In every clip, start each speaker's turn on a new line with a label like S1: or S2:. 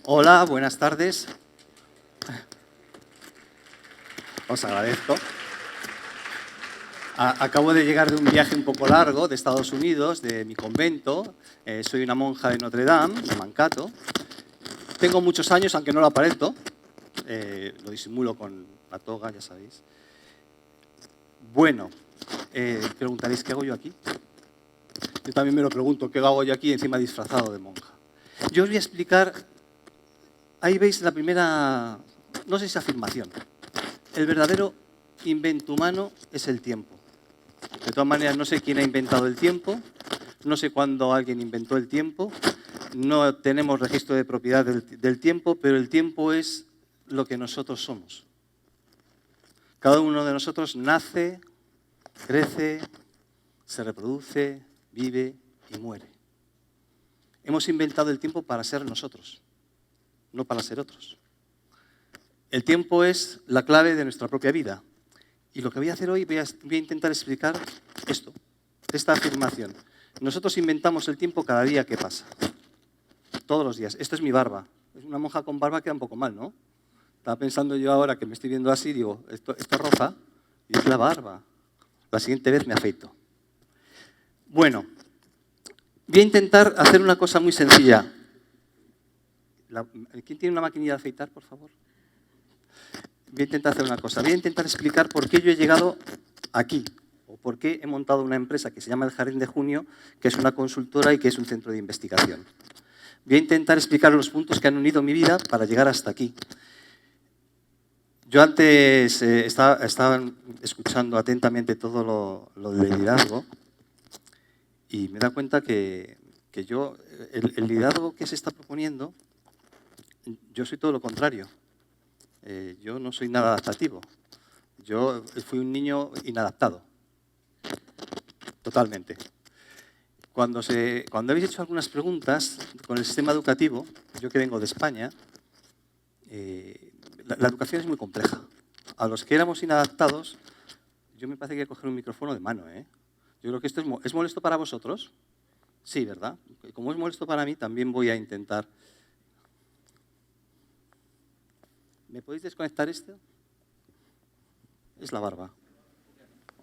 S1: Hola, buenas tardes. Os agradezco. Acabo de llegar de un viaje un poco largo de Estados Unidos, de mi convento. Soy una monja de Notre Dame, de Mankato. Tengo muchos años, aunque no lo aparento. Lo disimulo con la toga, ya sabéis. Bueno, preguntaréis, ¿qué hago yo aquí? Yo también me lo pregunto, ¿qué hago yo aquí encima disfrazado de monja? Yo os voy a explicar, ahí veis la primera, no sé si afirmación. El verdadero invento humano es el tiempo. De todas maneras, no sé quién ha inventado el tiempo, no sé cuándo alguien inventó el tiempo, no tenemos registro de propiedad del tiempo, pero el tiempo es lo que nosotros somos. Cada uno de nosotros nace, crece, se reproduce, vive y muere. Hemos inventado el tiempo para ser nosotros, no para ser otros. El tiempo es la clave de nuestra propia vida. Y lo que voy a hacer hoy, voy a intentar explicar esto, esta afirmación. Nosotros inventamos el tiempo cada día que pasa. Todos los días. Esto es mi barba. Una monja con barba queda un poco mal, ¿no? Estaba pensando yo ahora que me estoy viendo así, digo, esto es roja y es la barba. La siguiente vez me afeito. Bueno, voy a intentar hacer una cosa muy sencilla. ¿Quién tiene una maquinilla de afeitar, por favor? Voy a intentar hacer una cosa. Voy a intentar explicar por qué yo he llegado aquí, o por qué he montado una empresa que se llama El Jardín de Junio, que es una consultora y que es un centro de investigación. Voy a intentar explicar los puntos que han unido mi vida para llegar hasta aquí. Yo antes estaba escuchando atentamente todo lo de liderazgo y me he dado cuenta que yo, el liderazgo que se está proponiendo, yo soy todo lo contrario. Yo no soy nada adaptativo. Yo fui un niño inadaptado. Totalmente. Cuando habéis hecho algunas preguntas con el sistema educativo, yo que vengo de España, la educación es muy compleja. A los que éramos inadaptados, yo me parece que hay que coger un micrófono de mano, ¿eh? Yo creo que esto es molesto para vosotros. Sí, ¿verdad? Como es molesto para mí, también voy a intentar. ¿Me podéis desconectar esto? Es la barba.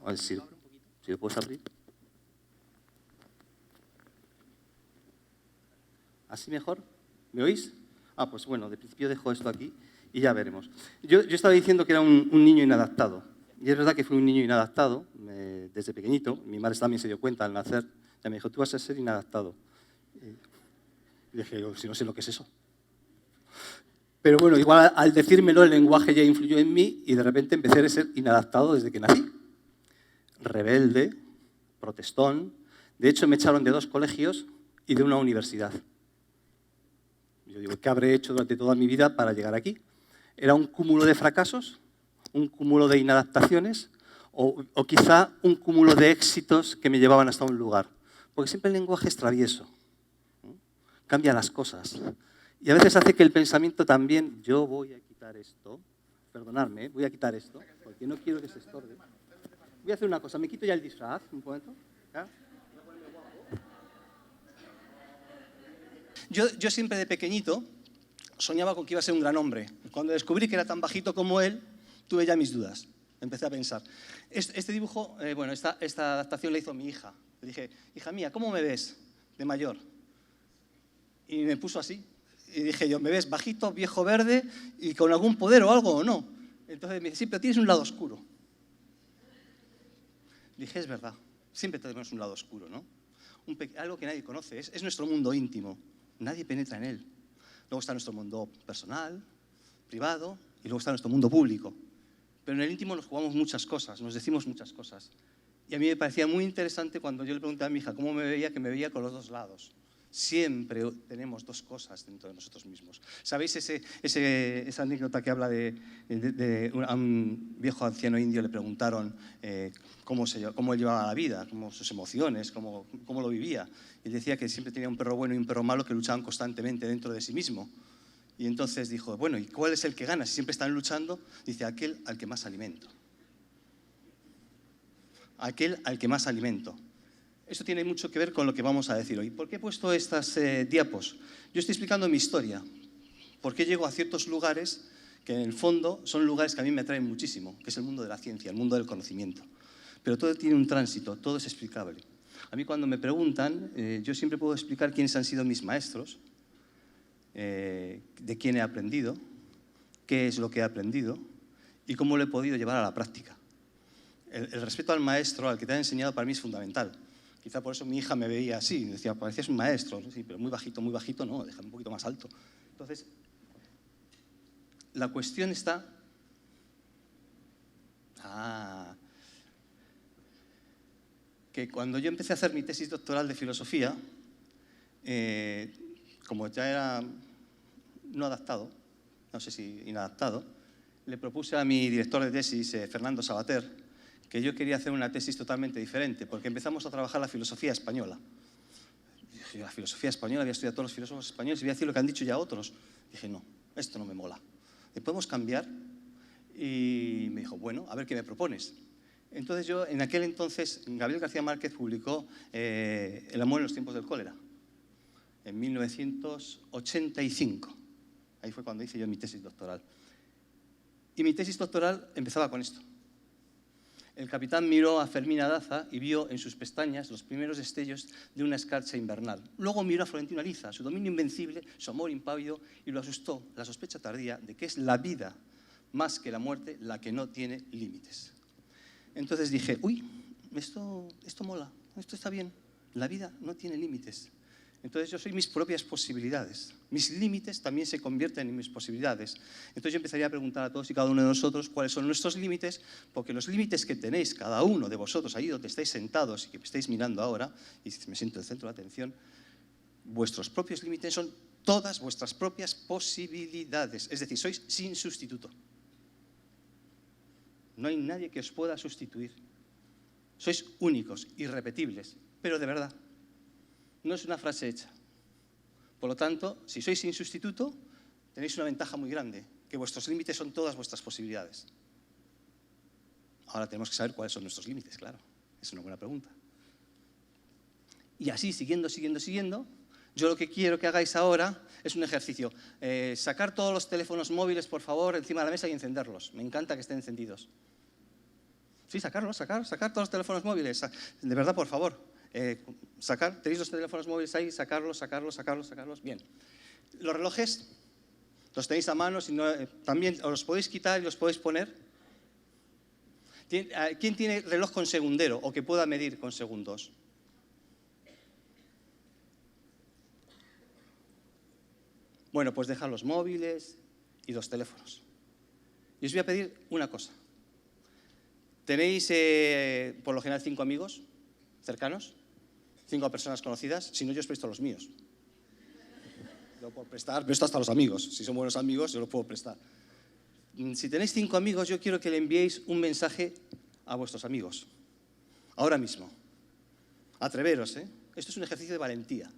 S1: A ver si lo puedes abrir. ¿Así mejor? ¿Me oís? Ah, pues bueno, de principio dejo esto aquí y ya veremos. Yo estaba diciendo que era un niño inadaptado. Y es verdad que fui un niño inadaptado desde pequeñito. Mi madre también se dio cuenta al nacer. Ya me dijo, tú vas a ser inadaptado. Y dije, si no sé lo que es eso. Pero bueno, igual al decírmelo el lenguaje ya influyó en mí y de repente empecé a ser inadaptado desde que nací. Rebelde, protestón. De hecho, me echaron de 2 colegios y de una universidad. Yo digo, ¿qué habré hecho durante toda mi vida para llegar aquí? ¿Era un cúmulo de fracasos? ¿Un cúmulo de inadaptaciones? ¿O quizá un cúmulo de éxitos que me llevaban hasta un lugar? Porque siempre el lenguaje es travieso. Cambia las cosas. Y a veces hace que el pensamiento también, yo voy a quitar esto, perdonadme, voy a quitar esto, porque no quiero que se estorbe. Voy a hacer una cosa, me quito ya el disfraz, un momento. ¿Ya? Yo siempre de pequeñito soñaba con que iba a ser un gran hombre. Cuando descubrí que era tan bajito como él, tuve ya mis dudas. Empecé a pensar. Este dibujo, bueno, esta adaptación la hizo mi hija. Le dije, hija mía, ¿cómo me ves de mayor? Y me puso así. Y dije yo, ¿me ves bajito, viejo, verde y con algún poder o algo o no? Entonces me dice, sí, pero tienes un lado oscuro. Dije, es verdad, siempre tenemos un lado oscuro, ¿no? Algo que nadie conoce, es nuestro mundo íntimo. Nadie penetra en él. Luego está nuestro mundo personal, privado, y luego está nuestro mundo público. Pero en el íntimo nos jugamos muchas cosas, nos decimos muchas cosas. Y a mí me parecía muy interesante cuando yo le pregunté a mi hija cómo me veía, que me veía con los 2 lados. Siempre tenemos 2 cosas dentro de nosotros mismos. ¿Sabéis esa anécdota que habla a un viejo anciano indio? Le preguntaron cómo él llevaba la vida, sus emociones, cómo lo vivía. Y él decía que siempre tenía un perro bueno y un perro malo que luchaban constantemente dentro de sí mismo. Y entonces dijo, bueno, ¿y cuál es el que gana? Si siempre están luchando, dice, aquel al que más alimento. Aquel al que más alimento. Esto tiene mucho que ver con lo que vamos a decir hoy. ¿Por qué he puesto estas diapos? Yo estoy explicando mi historia. ¿Por qué llego a ciertos lugares que en el fondo son lugares que a mí me atraen muchísimo, que es el mundo de la ciencia, el mundo del conocimiento? Pero todo tiene un tránsito, todo es explicable. A mí cuando me preguntan, yo siempre puedo explicar quiénes han sido mis maestros, de quién he aprendido, qué es lo que he aprendido y cómo lo he podido llevar a la práctica. El respeto al maestro, al que te ha enseñado, para mí es fundamental. Quizá por eso mi hija me veía así, decía, parecías un maestro, sí, pero muy bajito no, déjame un poquito más alto. Entonces, la cuestión está... que cuando yo empecé a hacer mi tesis doctoral de filosofía, como ya era no adaptado, no sé si inadaptado, le propuse a mi director de tesis, Fernando Sabater, que yo quería hacer una tesis totalmente diferente, porque empezamos a trabajar la filosofía española. Yo, la filosofía española, había estudiado a todos los filósofos españoles y voy a decir lo que han dicho ya otros. Dije, no, esto no me mola. ¿Podemos cambiar? Y me dijo, bueno, a ver qué me propones. Entonces yo, en aquel entonces, Gabriel García Márquez publicó El amor en los tiempos del cólera, en 1985. Ahí fue cuando hice yo mi tesis doctoral. Y mi tesis doctoral empezaba con esto. El capitán miró a Fermina Daza y vio en sus pestañas los primeros destellos de una escarcha invernal. Luego miró a Florentino Ariza, su dominio invencible, su amor impávido, y lo asustó la sospecha tardía de que es la vida, más que la muerte, la que no tiene límites. Entonces dije, uy, esto mola, esto está bien, la vida no tiene límites. Entonces yo soy mis propias posibilidades. Mis límites también se convierten en mis posibilidades. Entonces yo empezaría a preguntar a todos y cada uno de nosotros cuáles son nuestros límites, porque los límites que tenéis cada uno de vosotros ahí donde estáis sentados y que me estáis mirando ahora, y me siento el centro de atención, vuestros propios límites son todas vuestras propias posibilidades. Es decir, sois sin sustituto. No hay nadie que os pueda sustituir. Sois únicos, irrepetibles, pero de verdad. No es una frase hecha. Por lo tanto, si sois sin sustituto, tenéis una ventaja muy grande, que vuestros límites son todas vuestras posibilidades. Ahora tenemos que saber cuáles son nuestros límites, claro. Es una buena pregunta. Y así, siguiendo, yo lo que quiero que hagáis ahora es un ejercicio. Sacar todos los teléfonos móviles, por favor, encima de la mesa y encenderlos. Me encanta que estén encendidos. Sí, sacar todos los teléfonos móviles. De verdad, por favor. ¿Tenéis los teléfonos móviles ahí? Sacarlos. Bien. Los relojes los tenéis a mano, también os los podéis quitar y los podéis poner. ¿Quién tiene reloj con segundero o que pueda medir con segundos? Bueno, pues dejad los móviles y los teléfonos. Y os voy a pedir una cosa. ¿Tenéis, por lo general, 5 amigos cercanos? 5 personas conocidas, si no yo os presto los míos. Lo puedo prestar, presto hasta los amigos. Si son buenos amigos, yo los puedo prestar. Si tenéis 5 amigos, yo quiero que le enviéis un mensaje a vuestros amigos. Ahora mismo. Atreveros, ¿eh? Esto es un ejercicio de valentía.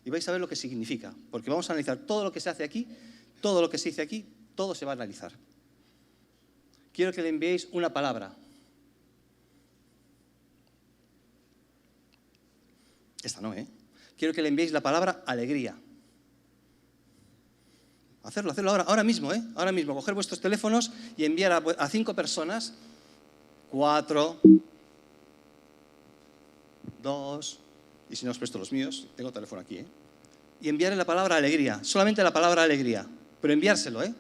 S1: Y vais a ver lo que significa. Porque vamos a analizar todo lo que se hace aquí, todo lo que se dice aquí, todo se va a analizar. Quiero que le enviéis una palabra. Esta no, ¿eh? Quiero que le enviéis la palabra alegría. Hacerlo ahora mismo, ¿eh? Ahora mismo, coger vuestros teléfonos y enviar a 5 personas, 4, 2, y si no os presto los míos, tengo teléfono aquí, ¿eh? Y enviarle la palabra alegría, solamente la palabra alegría, pero enviárselo, ¿eh?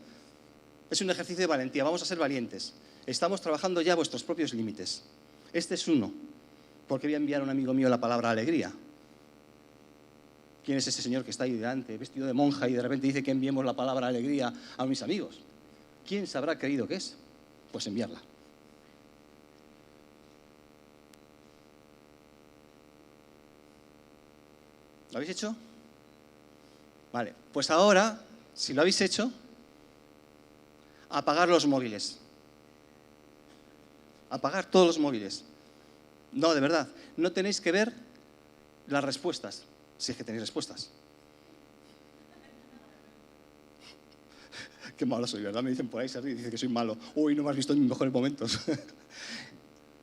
S1: Es un ejercicio de valentía, vamos a ser valientes. Estamos trabajando ya vuestros propios límites. Este es uno. ¿Por qué voy a enviar a un amigo mío la palabra alegría? ¿Quién es ese señor que está ahí delante, vestido de monja, y de repente dice que enviemos la palabra alegría a mis amigos? ¿Quién se habrá creído que es? Pues enviarla. ¿Lo habéis hecho? Vale, pues ahora, si lo habéis hecho, apagar los móviles. Apagar todos los móviles. No, de verdad, no tenéis que ver las respuestas, si es que tenéis respuestas. Qué malo soy, ¿verdad? Me dicen por ahí, Sergi, dice que soy malo. Uy, no me has visto en mis mejores momentos.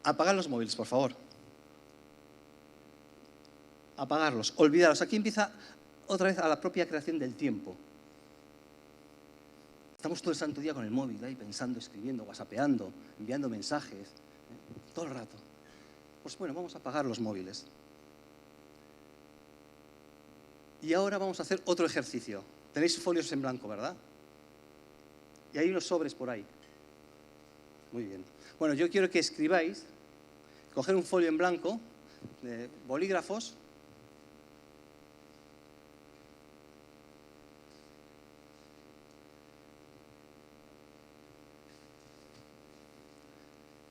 S1: Apagad los móviles, por favor. apagarlos, olvidaros. Aquí empieza otra vez a la propia creación del tiempo. Estamos todo el santo día con el móvil ahí pensando, escribiendo, whatsappeando, enviando mensajes, todo el rato. Pues bueno, vamos a apagar los móviles. Y ahora vamos a hacer otro ejercicio. Tenéis folios en blanco, ¿verdad? Y hay unos sobres por ahí. Muy bien. Bueno, yo quiero que escribáis, coger un folio en blanco, de bolígrafos,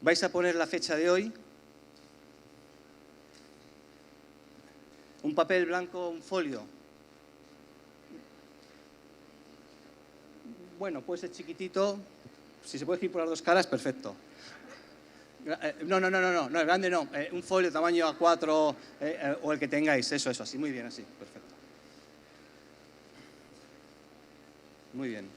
S1: vais a poner la fecha de hoy, un papel blanco, un folio. Bueno, puede ser chiquitito, si se puede escribir por las dos caras, perfecto. No, el grande no, un folio tamaño A4 o el que tengáis, eso, así, muy bien, así, perfecto. Muy bien.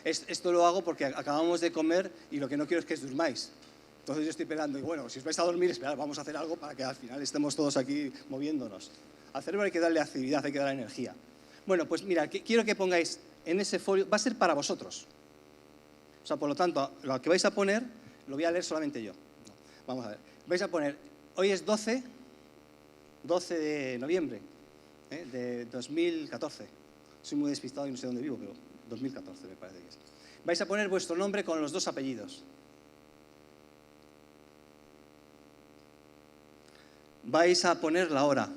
S1: Esto lo hago porque acabamos de comer y lo que no quiero es que os durmáis. Entonces yo estoy esperando y bueno, si os vais a dormir, esperad, vamos a hacer algo para que al final estemos todos aquí moviéndonos. Al cerebro hay que darle actividad, hay que darle energía. Bueno, pues mira, quiero que pongáis en ese folio, va a ser para vosotros. O sea, por lo tanto, lo que vais a poner, lo voy a leer solamente yo. Vamos a ver. Vais a poner, hoy es 12 de noviembre de 2014. Soy muy despistado y no sé dónde vivo, pero 2014 me parece que es. Vais a poner vuestro nombre con los dos apellidos. Vais a poner la hora.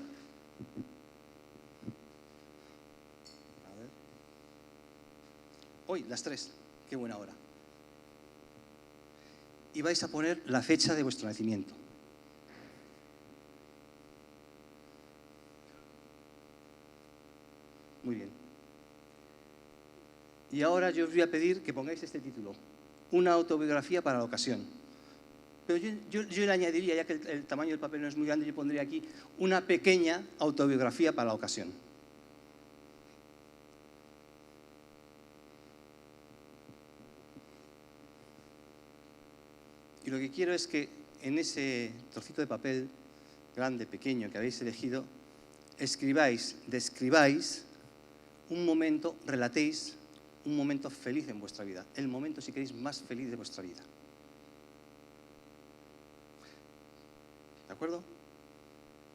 S1: Hoy, las 3. Qué buena hora. Y vais a poner la fecha de vuestro nacimiento. Muy bien. Y ahora yo os voy a pedir que pongáis este título. Una autobiografía para la ocasión. Pero yo le añadiría, ya que el tamaño del papel no es muy grande, yo pondría aquí una pequeña autobiografía para la ocasión. Y lo que quiero es que en ese trocito de papel, grande, pequeño, que habéis elegido, escribáis, describáis un momento, relatéis un momento feliz en vuestra vida. El momento, si queréis, más feliz de vuestra vida. ¿De acuerdo?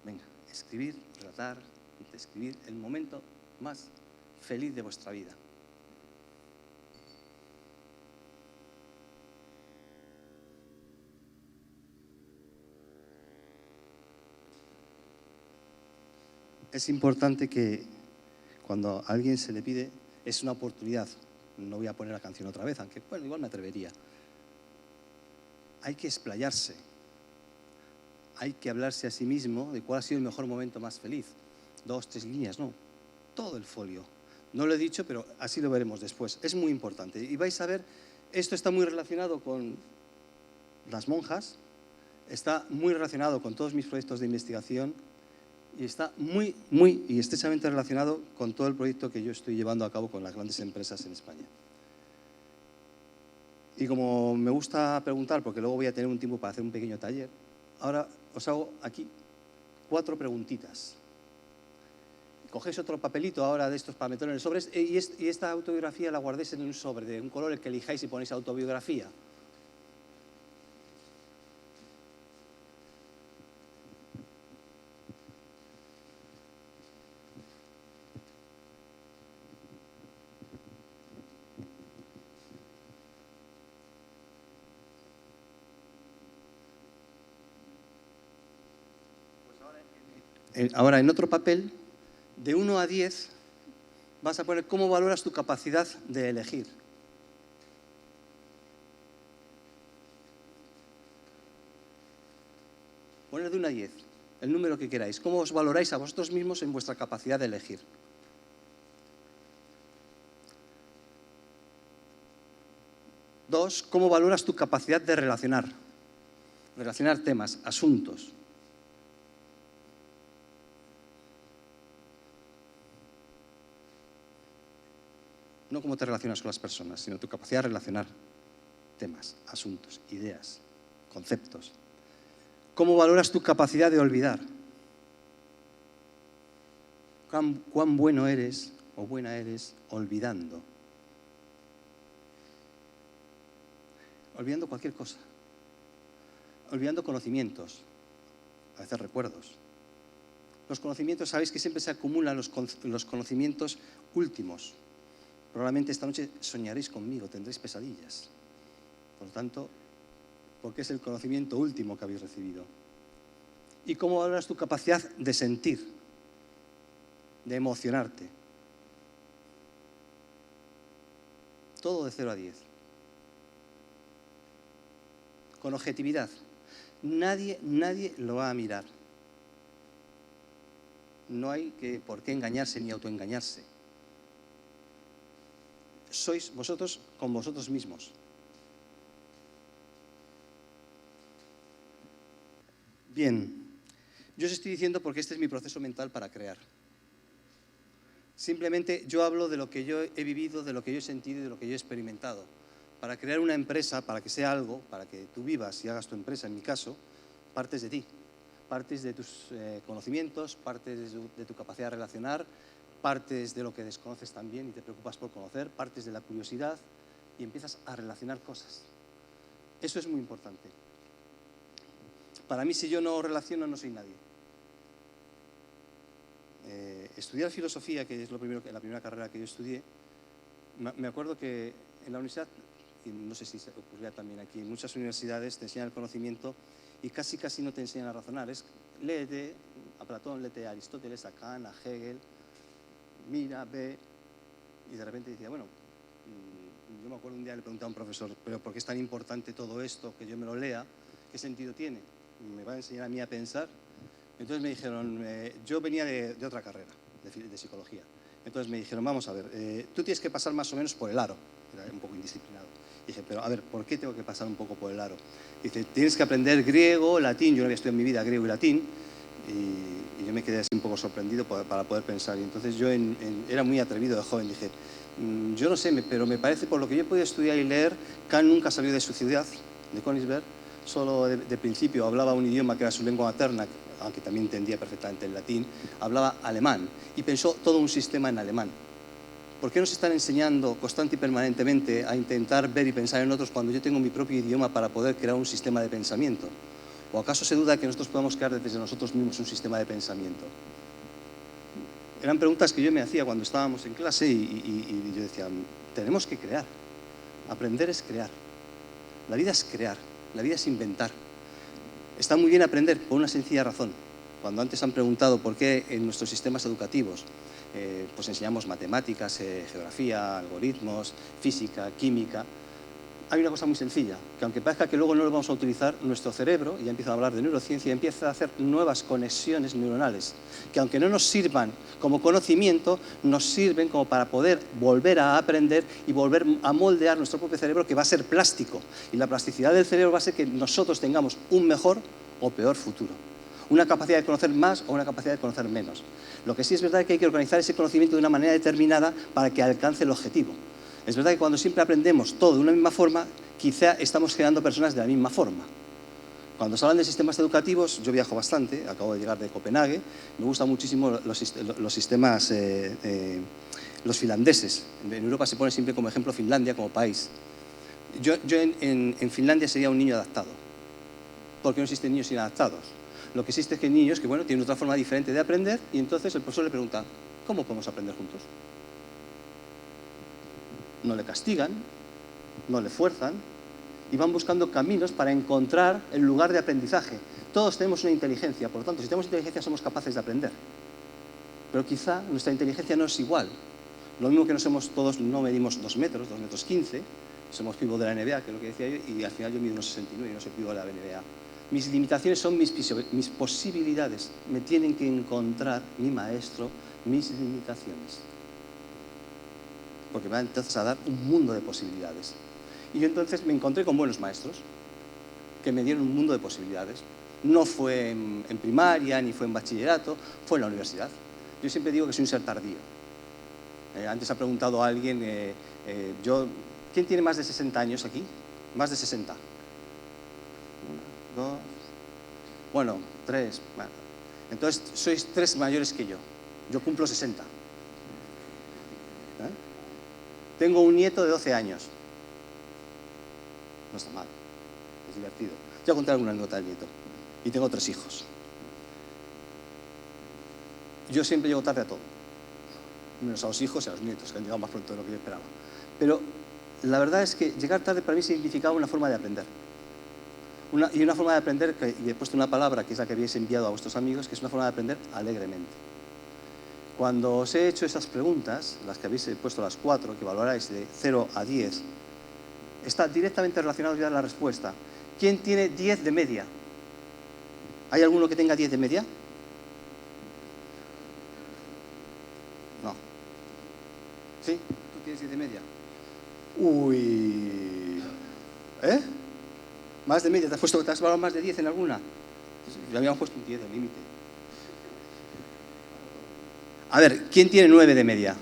S1: Venga, escribir, relatar, describir el momento más feliz de vuestra vida. Es importante que cuando a alguien se le pide, es una oportunidad. No voy a poner la canción otra vez, aunque bueno, igual me atrevería. Hay que explayarse. Hay que hablarse a sí mismo de cuál ha sido el mejor momento más feliz. 2, 3 líneas, no. Todo el folio. No lo he dicho, pero así lo veremos después. Es muy importante. Y vais a ver, esto está muy relacionado con las monjas, está muy relacionado con todos mis proyectos de investigación y está muy y estrechamente relacionado con todo el proyecto que yo estoy llevando a cabo con las grandes empresas en España. Y como me gusta preguntar, porque luego voy a tener un tiempo para hacer un pequeño taller, ahora os hago aquí 4 preguntitas. Cogéis otro papelito ahora de estos para meterlo en el sobre y esta autobiografía la guardéis en un sobre de un color el que elijáis y ponéis autobiografía. Ahora en otro papel, de 1 a 10, vas a poner cómo valoras tu capacidad de elegir. Poner de 1 a 10, el número que queráis. ¿Cómo os valoráis a vosotros mismos en vuestra capacidad de elegir? Dos, ¿cómo valoras tu capacidad de relacionar? Relacionar temas, asuntos. No cómo te relacionas con las personas, sino tu capacidad de relacionar temas, asuntos, ideas, conceptos.
S2: ¿Cómo valoras tu capacidad de olvidar? ¿Cuán bueno eres o buena eres olvidando? Olvidando cualquier cosa. Olvidando conocimientos, a veces recuerdos. Los conocimientos, sabéis que siempre se acumulan los conocimientos últimos. Probablemente esta noche soñaréis conmigo, tendréis pesadillas. Por lo tanto, porque es el conocimiento último que habéis recibido. ¿Y cómo valoras tu capacidad de sentir, de emocionarte? Todo de 0 a 10. Con objetividad. Nadie lo va a mirar. No hay por qué engañarse ni autoengañarse. Sois vosotros con vosotros mismos. Bien, yo os estoy diciendo porque este es mi proceso mental para crear. Simplemente yo hablo de lo que yo he vivido, de lo que yo he sentido y de lo que yo he experimentado. Para crear una empresa, para que sea algo, para que tú vivas y hagas tu empresa, en mi caso, partes de ti. Partes de tus conocimientos, partes de tu capacidad de relacionar, partes de lo que desconoces también y te preocupas por conocer, partes de la curiosidad y empiezas a relacionar cosas. Eso es muy importante. Para mí, si yo no relaciono, no soy nadie. Estudiar filosofía, que es la primera carrera que yo estudié, me acuerdo que en la universidad, y no sé si se ocurría también aquí, en muchas universidades te enseñan el conocimiento y casi no te enseñan a razonar. Léete a Platón, léete a Aristóteles, a Kant, a Hegel, mira, ve, y de repente decía, bueno, yo me acuerdo un día le pregunté a un profesor, pero ¿por qué es tan importante todo esto, que yo me lo lea? ¿Qué sentido tiene? ¿Me va a enseñar a mí a pensar? Entonces me dijeron, yo venía de otra carrera, de psicología. Entonces me dijeron, vamos a ver, tú tienes que pasar más o menos por el aro. Era un poco indisciplinado. Dije, pero a ver, ¿por qué tengo que pasar un poco por el aro? Dice, tienes que aprender griego, latín. Yo no había estudiado en mi vida griego y latín. Y yo me quedé así un poco sorprendido para poder pensar. Y entonces yo era muy atrevido de joven. Dije, yo no sé, pero me parece, por lo que yo he podido estudiar y leer, Kant nunca salió de su ciudad, de Königsberg. Solo de principio hablaba un idioma que era su lengua materna, aunque también entendía perfectamente el latín, hablaba alemán y pensó todo un sistema en alemán. ¿Por qué nos están enseñando constante y permanentemente a intentar ver y pensar en otros cuando yo tengo mi propio idioma para poder crear un sistema de pensamiento? ¿O acaso se duda que nosotros podamos crear desde nosotros mismos un sistema de pensamiento? Eran preguntas que yo me hacía cuando estábamos en clase y yo decía, tenemos que crear. Aprender es crear. La vida es crear. La vida es inventar. Está muy bien aprender por una sencilla razón. Cuando antes han preguntado por qué en nuestros sistemas educativos pues enseñamos matemáticas, geografía, algoritmos, física, química, hay una cosa muy sencilla, que aunque parezca que luego no lo vamos a utilizar, nuestro cerebro, y ya empieza a hablar de neurociencia, empieza a hacer nuevas conexiones neuronales, que aunque no nos sirvan como conocimiento, nos sirven como para poder volver a aprender y volver a moldear nuestro propio cerebro, que va a ser plástico. Y la plasticidad del cerebro va a ser que nosotros tengamos un mejor o peor futuro. Una capacidad de conocer más o una capacidad de conocer menos. Lo que sí es verdad es que hay que organizar ese conocimiento de una manera determinada para que alcance el objetivo. Es verdad que cuando siempre aprendemos todo de una misma forma, quizá estamos creando personas de la misma forma. Cuando se hablan de sistemas educativos, yo viajo bastante, acabo de llegar de Copenhague, me gustan muchísimo los sistemas, los finlandeses. En Europa se pone siempre como ejemplo Finlandia como país. Yo en Finlandia sería un niño adaptado, porque no existen niños inadaptados. Lo que existe es que hay niños que tienen otra forma diferente de aprender y entonces el profesor le pregunta, ¿cómo podemos aprender juntos? No le castigan, no le fuerzan y van buscando caminos para encontrar el lugar de aprendizaje. Todos tenemos una inteligencia, por lo tanto, si tenemos inteligencia somos capaces de aprender. Pero quizá nuestra inteligencia no es igual. Lo mismo que todos no medimos 2 metros, 2 metros 15, somos pívot de la NBA, que es lo que decía yo, y al final yo mido unos 69 y no soy pívot de la NBA. Mis limitaciones son mis posibilidades. Me tienen que encontrar mi maestro, mis limitaciones. Porque me va entonces a dar un mundo de posibilidades. Y yo entonces me encontré con buenos maestros que me dieron un mundo de posibilidades. No fue en primaria, ni fue en bachillerato, fue en la universidad. Yo siempre digo que soy un ser tardío. Antes ha preguntado a alguien, ¿quién tiene más de 60 años aquí? Más de 60. 1, 2... Bueno, 3. Bueno. Entonces, sois 3 mayores que yo. Yo cumplo 60. Tengo un nieto de 12 años. No está mal. Es divertido. Ya contaré alguna anécdota del nieto. Y tengo 3 hijos. Yo siempre llego tarde a todo. Menos a los hijos y a los nietos, que han llegado más pronto de lo que yo esperaba. Pero la verdad es que llegar tarde para mí significaba una forma de aprender. Una forma de aprender, y he puesto una palabra que es la que habéis enviado a vuestros amigos, que es una forma de aprender alegremente. Cuando os he hecho esas preguntas, las que habéis puesto las 4, que valoráis de 0 a 10, está directamente relacionado ya la respuesta. ¿Quién tiene 10 de media? ¿Hay alguno que tenga 10 de media? No. ¿Sí? ¿Tú tienes 10 de media? Uy. ¿Eh? ¿Más de media? ¿Te has valorado más de 10 en alguna? Le habíamos puesto un 10 de límite. A ver, ¿quién tiene 9 de media?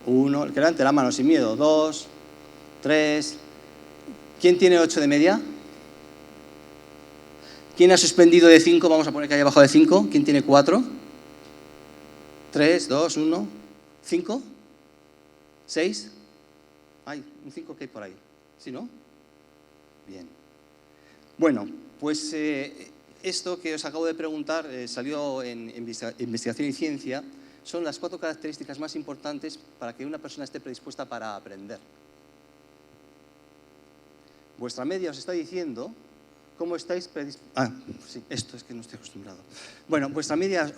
S2: 1, el que levante la mano sin miedo. 2, 3. ¿Quién tiene 8 de media? ¿Quién ha suspendido de 5? Vamos a poner que haya bajado de 5. ¿Quién tiene 4? 3, 2, 1. ¿5? ¿6? Hay un 5 que hay por ahí. ¿Sí, no? Bien. Bueno, pues esto que os acabo de preguntar salió en Investigación y Ciencia. Son las 4 características más importantes para que una persona esté predispuesta para aprender. Vuestra media os está diciendo cómo estáis predispuestos. Sí, esto es que no estoy acostumbrado. Bueno, vuestra media,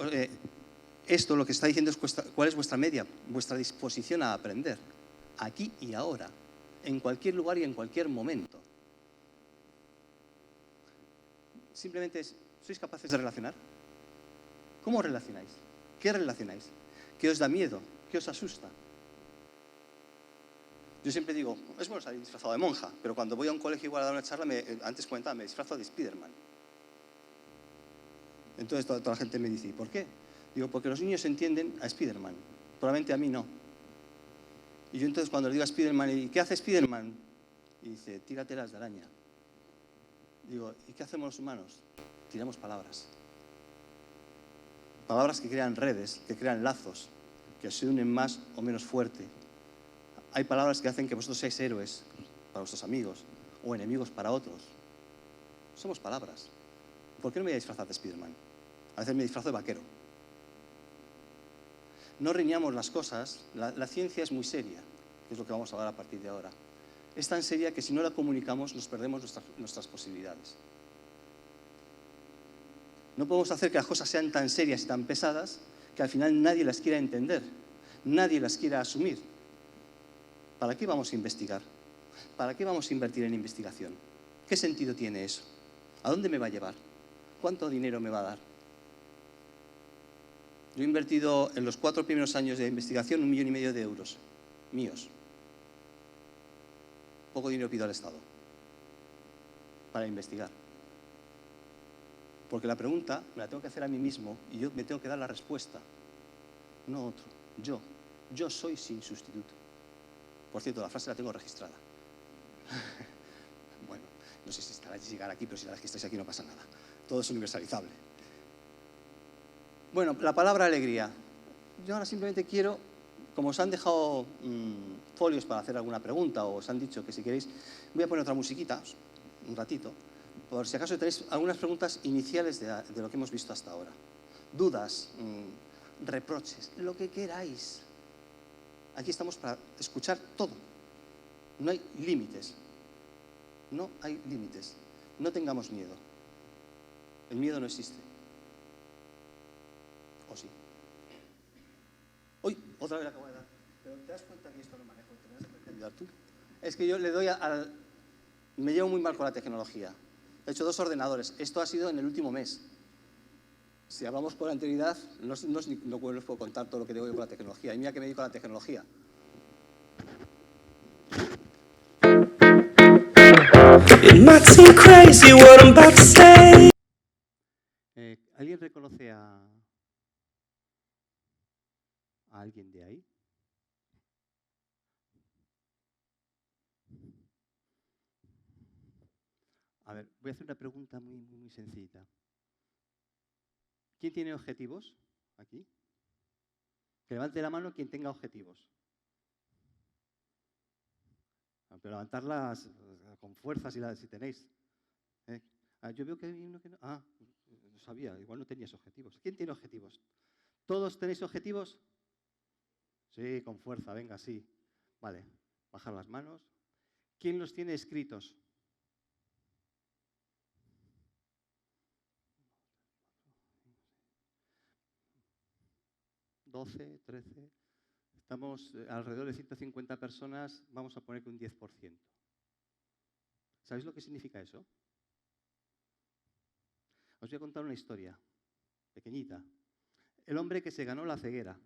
S2: esto lo que está diciendo es cuál es vuestra media, vuestra disposición a aprender, aquí y ahora, en cualquier lugar y en cualquier momento. Simplemente ¿sois capaces de relacionar? ¿Cómo relacionáis? ¿Qué relacionáis? ¿Qué os da miedo? ¿Qué os asusta? Yo siempre digo, es bueno salir disfrazado de monja, pero cuando voy a un colegio igual a dar una charla, antes comentaba, me disfrazo de Spiderman. Entonces toda la gente me dice, ¿y por qué? Digo, porque los niños entienden a Spiderman, probablemente a mí no. Y yo entonces cuando le digo a Spiderman, ¿y qué hace Spiderman? Y dice, tira telas de araña. Digo, ¿y qué hacemos los humanos? Tiramos palabras. Palabras que crean redes, que crean lazos, que se unen más o menos fuerte. Hay palabras que hacen que vosotros seáis héroes para vuestros amigos o enemigos para otros. Somos palabras. ¿Por qué no me voy a disfrazar de Spiderman? A veces me disfrazo de vaquero. No riñamos las cosas. La ciencia es muy seria, que es lo que vamos a hablar a partir de ahora. Es tan seria que si no la comunicamos nos perdemos nuestras posibilidades. No podemos hacer que las cosas sean tan serias y tan pesadas que al final nadie las quiera entender, nadie las quiera asumir. ¿Para qué vamos a investigar? ¿Para qué vamos a invertir en investigación? ¿Qué sentido tiene eso? ¿A dónde me va a llevar? ¿Cuánto dinero me va a dar? Yo he invertido en los 4 primeros años de investigación 1,5 millones de euros, míos. Poco dinero pido al Estado para investigar. Porque la pregunta me la tengo que hacer a mí mismo y yo me tengo que dar la respuesta, no otro. Yo soy sin sustituto. Por cierto, la frase la tengo registrada. Bueno, no sé si estará llegar aquí, pero si la registráis aquí no pasa nada. Todo es universalizable. Bueno, la palabra alegría. Yo ahora simplemente quiero, como os han dejado folios para hacer alguna pregunta o os han dicho que si queréis, voy a poner otra musiquita, un ratito, por si acaso tenéis algunas preguntas iniciales de lo que hemos visto hasta ahora. Dudas, reproches, lo que queráis. Aquí estamos para escuchar todo. No hay límites. No hay límites. No tengamos miedo. El miedo no existe. ¿O sí? Uy, otra vez la acabo de dar. Pero ¿te das cuenta que esto lo manejo? ¿Te das cuenta de ayudar tú? Es que yo le doy me llevo muy mal con la tecnología. He hecho 2 ordenadores. Esto ha sido en el último mes. Si hablamos con anterioridad, no os puedo contar todo lo que digo yo con la tecnología. Y mira que me dedico a la tecnología. It might seem crazy what I'm about to say. ¿Alguien reconoce a alguien de ahí?
S1: A ver, voy a hacer una pregunta muy sencillita. ¿Quién tiene objetivos aquí? Que levante la mano quien tenga objetivos. Pero levantarlas con fuerza si tenéis. Yo veo que hay uno que no. No sabía, igual no tenías objetivos. ¿Quién tiene objetivos? ¿Todos tenéis objetivos? Sí, con fuerza, venga, sí. Vale, bajar las manos. ¿Quién los tiene escritos? 12, 13. Estamos alrededor de 150 personas, vamos a poner que un 10%. ¿Sabéis lo que significa eso? Os voy a contar una historia, pequeñita. El hombre que se ganó la ceguera.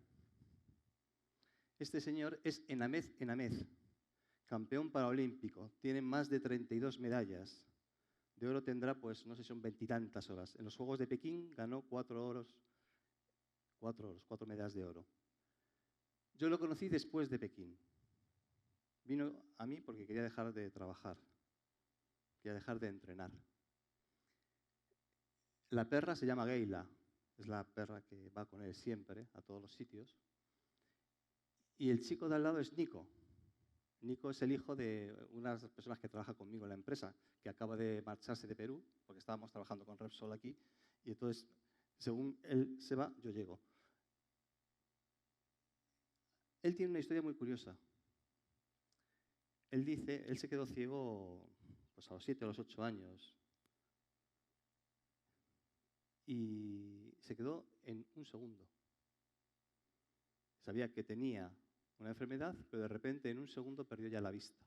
S1: Este señor es Enamed, campeón paralímpico. Tiene más de 32 medallas. De oro tendrá, pues, no sé si son 20 y tantas horas. En los Juegos de Pekín ganó 4 medallas de oro. Yo lo conocí después de Pekín. Vino a mí porque quería dejar de trabajar, quería dejar de entrenar. La perra se llama Geila, es la perra que va con él siempre, a todos los sitios. Y el chico de al lado es Nico. Nico es el hijo de unas personas que trabajan conmigo en la empresa, que acaba de marcharse de Perú, porque estábamos trabajando con Repsol aquí, y entonces, según él se va, yo llego. Él tiene una historia muy curiosa. Él dice, él se quedó ciego pues a los 7 o los 8 años. Y se quedó en un segundo. Sabía que tenía una enfermedad, pero de repente en un segundo perdió ya la vista.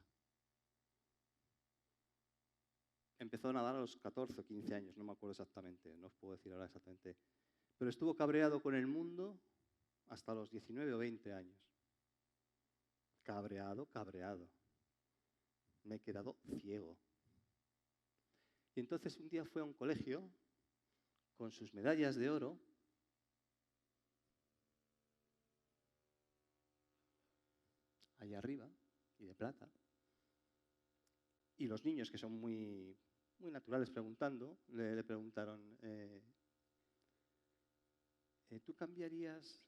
S1: Empezó a nadar a los 14 o 15 años, no me acuerdo exactamente, no os puedo decir ahora exactamente. Pero estuvo cabreado con el mundo hasta los 19 o 20 años. Cabreado. Me he quedado ciego. Y entonces un día fue a un colegio con sus medallas de oro allá arriba y de plata. Y los niños, que son muy naturales preguntando, le preguntaron, ¿tú cambiarías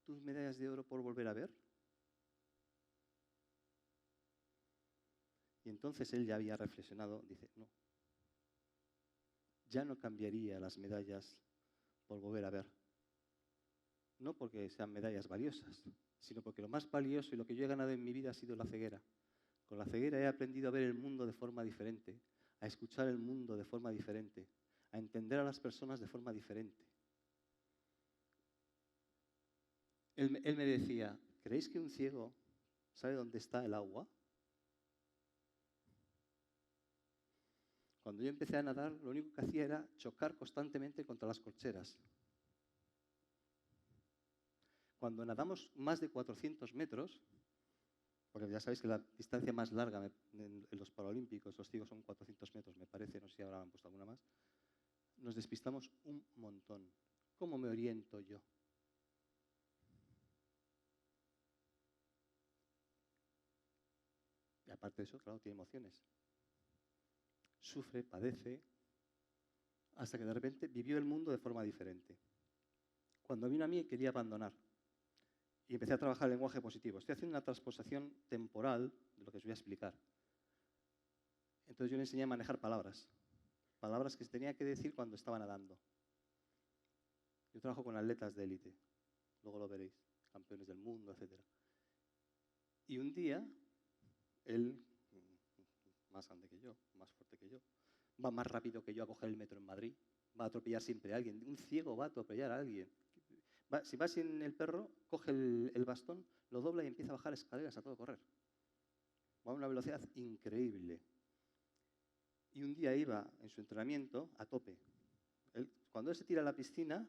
S1: tus medallas de oro por volver a ver? Y entonces él ya había reflexionado, dice, no, ya no cambiaría las medallas por volver a ver. No porque sean medallas valiosas, sino porque lo más valioso y lo que yo he ganado en mi vida ha sido la ceguera. Con la ceguera he aprendido a ver el mundo de forma diferente, a escuchar el mundo de forma diferente, a entender a las personas de forma diferente. Él me decía, ¿creéis que un ciego sabe dónde está el agua? Cuando yo empecé a nadar, lo único que hacía era chocar constantemente contra las corcheras. Cuando nadamos más de 400 metros, porque ya sabéis que la distancia más larga en los Paralímpicos, los ciegos son 400 metros, me parece, no sé si ahora han puesto alguna más, nos despistamos un montón. ¿Cómo me oriento yo? Y aparte de eso, claro, tiene emociones. Sufre, padece, hasta que de repente vivió el mundo de forma diferente. Cuando vino a mí quería abandonar y empecé a trabajar el lenguaje positivo. Estoy haciendo una transposición temporal de lo que os voy a explicar. Entonces yo le enseñé a manejar palabras que se tenía que decir cuando estaba nadando. Yo trabajo con atletas de élite, luego lo veréis, campeones del mundo, etc. Y un día, él, más grande que yo, más fuerte que yo, va más rápido que yo a coger el metro en Madrid, va a atropellar siempre a alguien. Un ciego va a atropellar a alguien. Si vas en el perro, coge el bastón, lo dobla y empieza a bajar escaleras a todo correr. Va a una velocidad increíble. Y un día iba en su entrenamiento a tope. Cuando él se tira a la piscina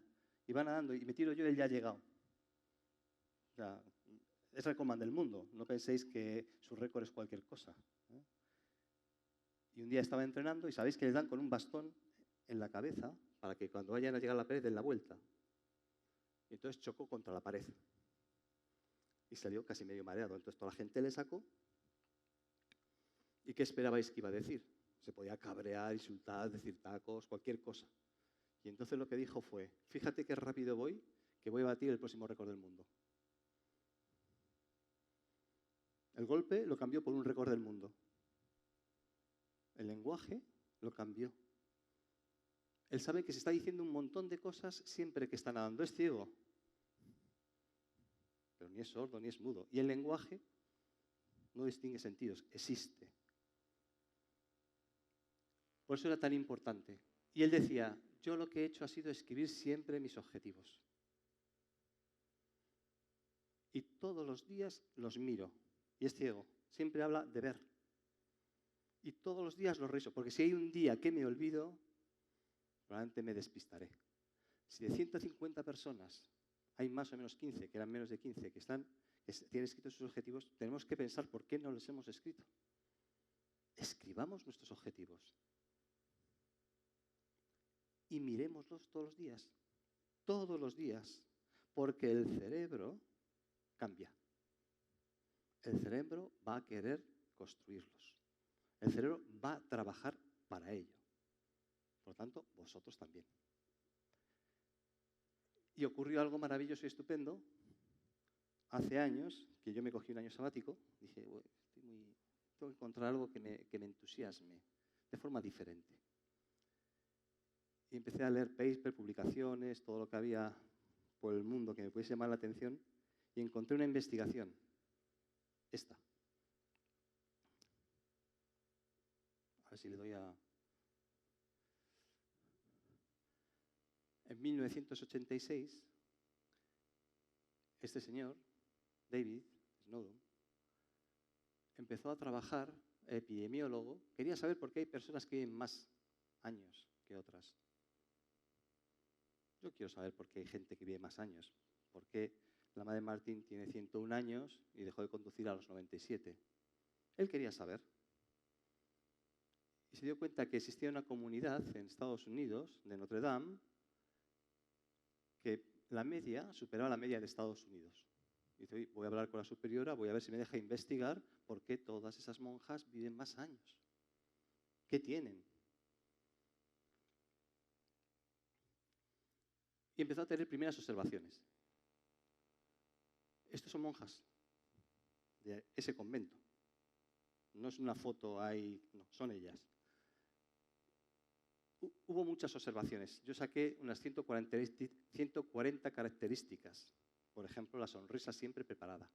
S1: y va nadando y me tiro yo, él ya ha llegado. O sea, es recordman del mundo. No penséis que su récord es cualquier cosa. Y un día estaba entrenando y sabéis que le dan con un bastón en la cabeza para que cuando vayan a llegar a la pared den la vuelta. Y entonces chocó contra la pared. Y salió casi medio mareado. Entonces toda la gente le sacó. ¿Y qué esperabais que iba a decir? O Se podía cabrear, insultar, decir tacos, cualquier cosa. Y entonces lo que dijo fue, fíjate qué rápido voy, que voy a batir el próximo récord del mundo. El golpe lo cambió por un récord del mundo. El lenguaje lo cambió. Él sabe que se está diciendo un montón de cosas siempre que está nadando. Es ciego, pero ni es sordo ni es mudo. Y el lenguaje no distingue sentidos, existe. Por eso era tan importante. Y él decía, yo lo que he hecho ha sido escribir siempre mis objetivos. Y todos los días los miro. Y es ciego, siempre habla de ver. Y todos los días los reviso, porque si hay un día que me olvido, probablemente me despistaré. Si de 150 personas hay más o menos 15, que eran menos de 15, que tienen escritos sus objetivos, tenemos que pensar por qué no los hemos escrito. Escribamos nuestros objetivos. Y mirémoslos todos los días, porque el cerebro cambia. El cerebro va a querer construirlos. El cerebro va a trabajar para ello. Por lo tanto, vosotros también. Y ocurrió algo maravilloso y estupendo. Hace años, que yo me cogí un año sabático, dije, tengo que encontrar algo que me entusiasme, de forma diferente. Y empecé a leer papers, publicaciones, todo lo que había por el mundo que me pudiese llamar la atención, y encontré una investigación, esta. A ver si le doy a... En 1986, este señor, David Snowden, empezó a trabajar, epidemiólogo, quería saber por qué hay personas que viven más años que otras. Yo quiero saber por qué hay gente que vive más años. ¿Por qué la madre Martín tiene 101 años y dejó de conducir a los 97? Él quería saber. Y se dio cuenta que existía una comunidad en Estados Unidos, de Notre Dame, que la media superaba la media de Estados Unidos. Y dice, voy a hablar con la superiora, voy a ver si me deja investigar por qué todas esas monjas viven más años. ¿Qué tienen? Y empezó a tener primeras observaciones. Estos son monjas de ese convento. No es una foto ahí, no, son ellas. Hubo muchas observaciones. Yo saqué unas 140 características. Por ejemplo, la sonrisa siempre preparada.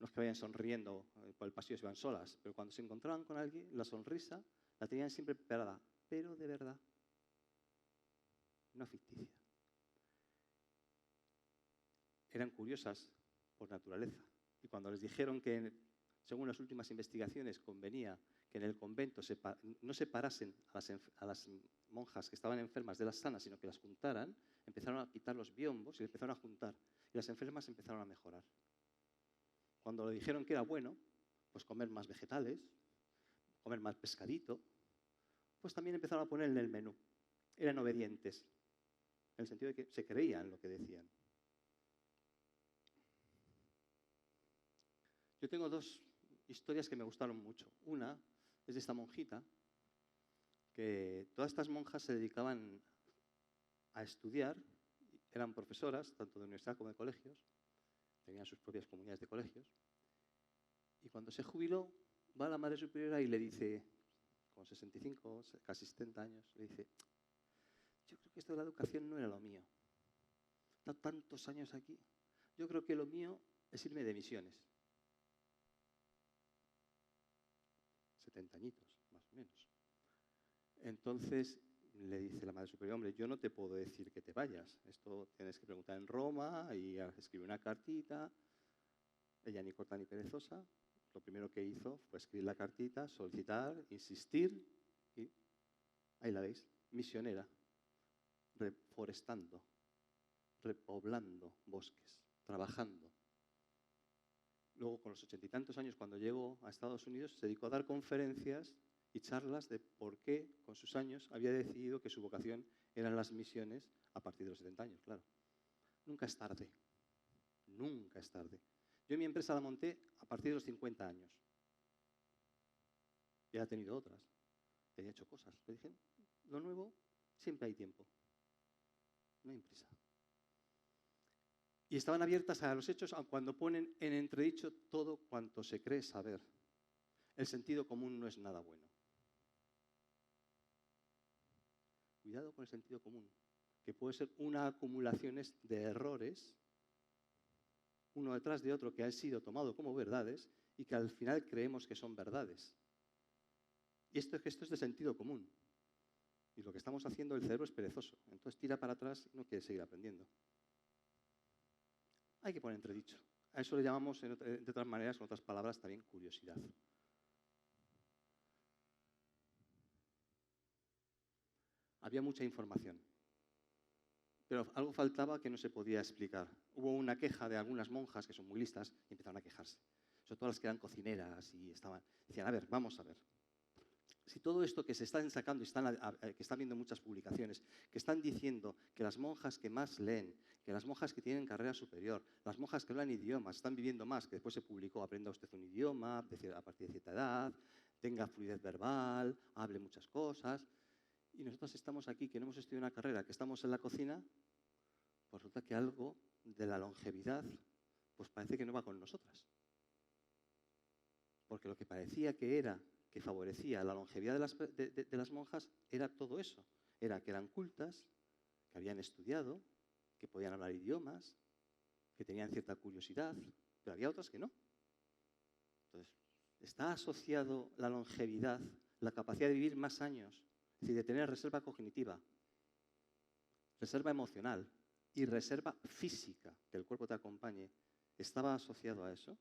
S1: No es que vayan sonriendo por el pasillo si van solas, pero cuando se encontraban con alguien, la sonrisa la tenían siempre preparada, pero de verdad, no ficticia. Eran curiosas por naturaleza. Y cuando les dijeron que, según las últimas investigaciones, convenía que en el convento no separasen a las monjas que estaban enfermas de las sanas, sino que las juntaran, empezaron a quitar los biombos y empezaron a juntar. Y las enfermas empezaron a mejorar. Cuando le dijeron que era bueno, pues comer más vegetales, comer más pescadito, pues también empezaron a poner en el menú. Eran obedientes, en el sentido de que se creían lo que decían. Yo tengo dos historias que me gustaron mucho. Una es de esta monjita, que todas estas monjas se dedicaban a estudiar, eran profesoras, tanto de universidad como de colegios, tenían sus propias comunidades de colegios, y cuando se jubiló, va a la madre superiora y le dice, con 65, casi 70 años, le dice, yo creo que esto de la educación no era lo mío. He estado tantos años aquí, yo creo que lo mío es irme de misiones. 70 añitos, más o menos. Entonces le dice la madre superior, hombre, yo no te puedo decir que te vayas. Esto tienes que preguntar en Roma y escribir una cartita. Ella ni corta ni perezosa. Lo primero que hizo fue escribir la cartita, solicitar, insistir y ahí la veis, misionera, reforestando, repoblando bosques, trabajando. Luego, con los 80 y tantos años, cuando llegó a Estados Unidos, se dedicó a dar conferencias y charlas de por qué, con sus años, había decidido que su vocación eran las misiones a partir de los 70 años, claro. Nunca es tarde. Nunca es tarde. Yo mi empresa la monté a partir de los 50 años. Ya he tenido otras. haya hecho cosas. Pero dije, lo nuevo, siempre hay tiempo. No hay prisa. Y estaban abiertas a los hechos cuando ponen en entredicho todo cuanto se cree saber. El sentido común no es nada bueno. Cuidado con el sentido común, que puede ser una acumulación de errores, uno detrás de otro, que han sido tomados como verdades y que al final creemos que son verdades. Y esto es de sentido común. Y lo que estamos haciendo, el cerebro es perezoso. Entonces tira para atrás y no quiere seguir aprendiendo. Hay que poner entredicho. A eso le llamamos, de otras maneras, con otras palabras, también curiosidad. Había mucha información, pero algo faltaba que no se podía explicar. Hubo una queja de algunas monjas, que son muy listas, y empezaron a quejarse. Sobre todo las que eran cocineras y decían, a ver, vamos a ver. Si todo esto que se están sacando, que están viendo muchas publicaciones, que están diciendo que las monjas que más leen, que las monjas que tienen carrera superior, las monjas que hablan idiomas, están viviendo más, que después se publicó, aprenda usted un idioma a partir de cierta edad, tenga fluidez verbal, hable muchas cosas. Y nosotros estamos aquí, que no hemos estudiado una carrera, que estamos en la cocina, pues resulta que algo de la longevidad, pues parece que no va con nosotras. Porque lo que parecía que favorecía la longevidad de las monjas era todo eso. Era que eran cultas, que habían estudiado, que podían hablar idiomas, que tenían cierta curiosidad, pero había otras que no. Entonces, está asociado la longevidad, la capacidad de vivir más años, es decir, de tener reserva cognitiva, reserva emocional y reserva física, que el cuerpo te acompañe, ¿estaba asociado a eso?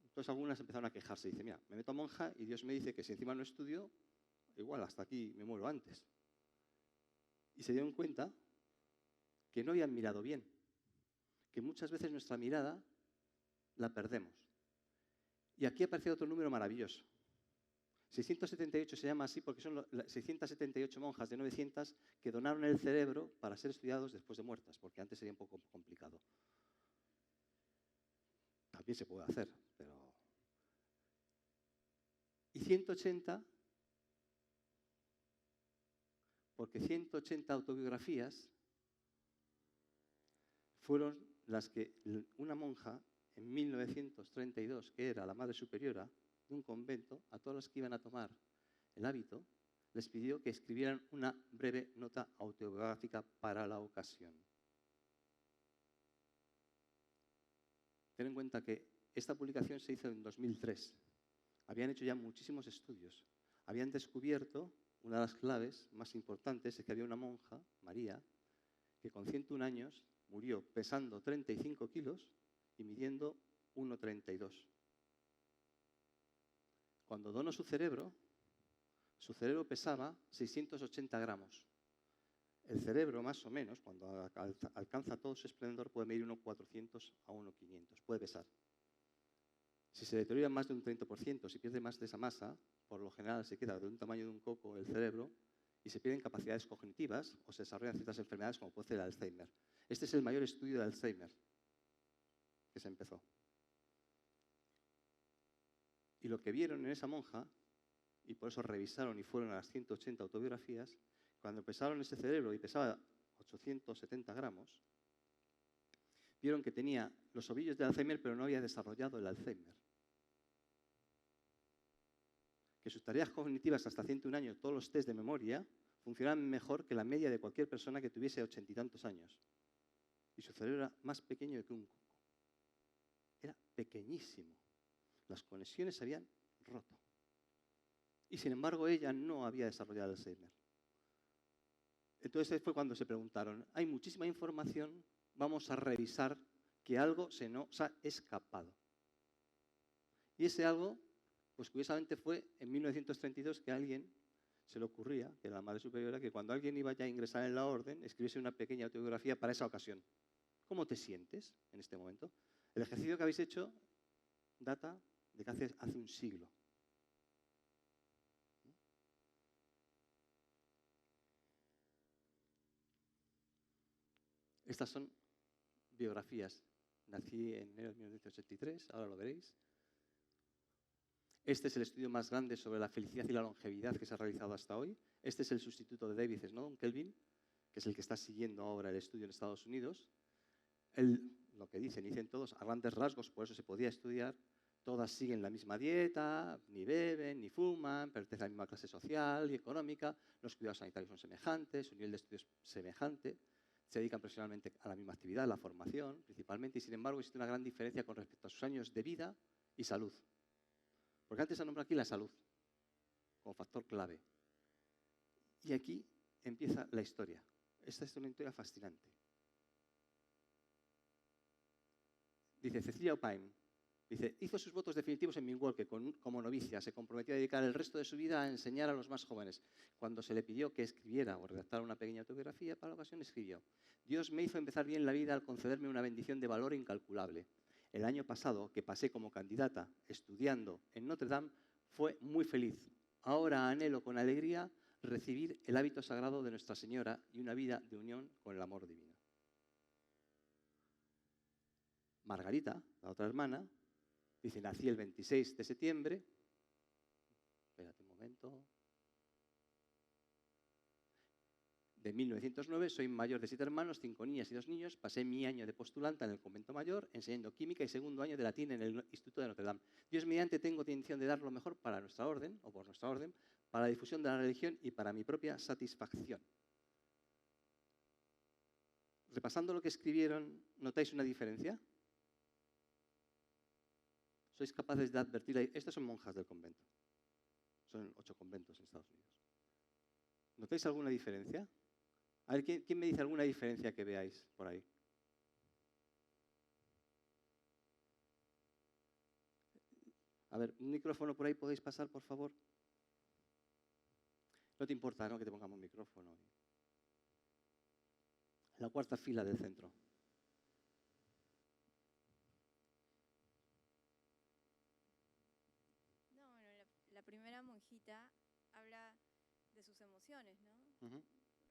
S1: Entonces algunas empezaron a quejarse. Dicen, mira, me meto a monja y Dios me dice que si encima no estudio, igual hasta aquí me muero antes. Y se dieron cuenta que no habían mirado bien, que muchas veces nuestra mirada la perdemos. Y aquí aparece otro número maravilloso. 678 se llama así porque son 678 monjas de 900 que donaron el cerebro para ser estudiados después de muertas, porque antes sería un poco complicado. También se puede hacer, pero... Y 180, porque 180 autobiografías fueron las que una monja en 1932, que era la madre superiora de un convento, a todos los que iban a tomar el hábito, les pidió que escribieran una breve nota autobiográfica para la ocasión. Ten en cuenta que esta publicación se hizo en 2003. Habían hecho ya muchísimos estudios. Habían descubierto, una de las claves más importantes es que había una monja, María, que con 101 años murió pesando 35 kilos y midiendo 1,32. Cuando donó su cerebro pesaba 680 gramos. El cerebro, más o menos, cuando alcanza todo su esplendor, puede medir 1,400 a 1,500. Puede pesar. Si se deteriora más de un 30%, si pierde más de esa masa, por lo general se queda de un tamaño de un coco el cerebro y se pierden capacidades cognitivas o se desarrollan ciertas enfermedades como puede ser el Alzheimer. Este es el mayor estudio de Alzheimer que se empezó. Y lo que vieron en esa monja, y por eso revisaron y fueron a las 180 autobiografías, cuando pesaron ese cerebro y pesaba 870 gramos, vieron que tenía los ovillos de Alzheimer, pero no había desarrollado el Alzheimer. Que sus tareas cognitivas hasta 101 años, todos los test de memoria, funcionaban mejor que la media de cualquier persona que tuviese 80 y tantos años. Y su cerebro era más pequeño que un coco. Era pequeñísimo. Las conexiones se habían roto. Y sin embargo ella no había desarrollado el Alzheimer. Entonces fue cuando se preguntaron, hay muchísima información, vamos a revisar que algo se nos ha escapado. Y ese algo, pues curiosamente fue en 1932 que a alguien se le ocurría, que era la madre superiora, que cuando alguien iba ya a ingresar en la orden, escribiese una pequeña autobiografía para esa ocasión. ¿Cómo te sientes en este momento? El ejercicio que habéis hecho data de que hace un siglo. Estas son biografías. Nací en enero de 1983, ahora lo veréis. Este es el estudio más grande sobre la felicidad y la longevidad que se ha realizado hasta hoy. Este es el sustituto de David Snowden, Kelvin, que es el que está siguiendo ahora el estudio en Estados Unidos. Lo que dicen todos, a grandes rasgos, por eso se podía estudiar, todas siguen la misma dieta, ni beben, ni fuman, pertenecen a la misma clase social y económica, los cuidados sanitarios son semejantes, su nivel de estudio es semejante, se dedican profesionalmente a la misma actividad, la formación principalmente, y sin embargo existe una gran diferencia con respecto a sus años de vida y salud. Porque antes se nombra aquí la salud como factor clave. Y aquí empieza la historia. Esta es una historia fascinante. Dice Cecilia Opain, dice, hizo sus votos definitivos en Milwaukee como novicia, se comprometió a dedicar el resto de su vida a enseñar a los más jóvenes. Cuando se le pidió que escribiera o redactara una pequeña autobiografía para la ocasión, escribió, Dios me hizo empezar bien la vida al concederme una bendición de valor incalculable. El año pasado, que pasé como candidata estudiando en Notre Dame, fue muy feliz. Ahora anhelo con alegría recibir el hábito sagrado de Nuestra Señora y una vida de unión con el amor divino. Margarita, la otra hermana, dice, nací el 26 de septiembre, espérate un momento, de 1909, soy mayor de 7 hermanos, 5 niñas y 2 niños, pasé mi año de postulanta en el convento mayor, enseñando química y segundo año de latín en el Instituto de Notre Dame. Dios mediante tengo intención de dar lo mejor para nuestra orden, o por nuestra orden, para la difusión de la religión y para mi propia satisfacción. Repasando lo que escribieron, ¿notáis una diferencia? ¿Sois capaces de advertir ahí? Estas son monjas del convento. Son 8 conventos en Estados Unidos. ¿Notáis alguna diferencia? A ver, ¿quién me dice alguna diferencia que veáis por ahí? A ver, un micrófono por ahí, ¿podéis pasar, por favor? No te importa, ¿no?, que te pongamos un micrófono. La cuarta fila del centro.
S3: No, bueno, la primera monjita habla de sus emociones, ¿no?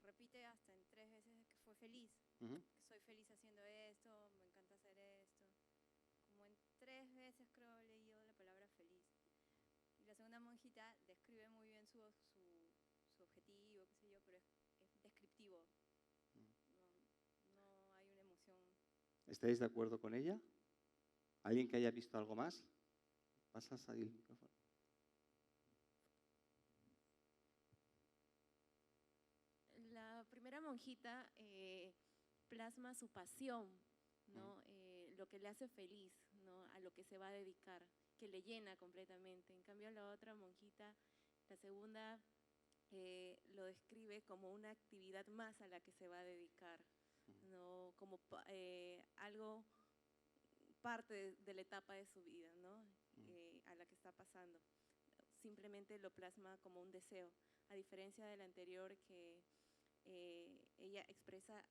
S3: Repite hasta en 3 veces que fue feliz. Que soy feliz haciendo esto, me encanta hacer esto. Como en 3 veces creo he leído la palabra feliz. Y la segunda monjita describe muy bien su objetivo, qué sé yo, pero es descriptivo. No hay una emoción.
S1: ¿Estáis de acuerdo con ella? ¿Alguien que haya visto algo más? ¿Pasas ahí el micrófono?
S4: La primera monjita plasma su pasión, ¿no? Lo que le hace feliz, ¿no? A lo que se va a dedicar, que le llena completamente. En cambio, la otra monjita, la segunda, lo describe como una actividad más a la que se va a dedicar, ¿no? Como algo, parte de la etapa de su vida, ¿no? A la que está pasando. Simplemente lo plasma como un deseo, a diferencia de la anterior que ella expresa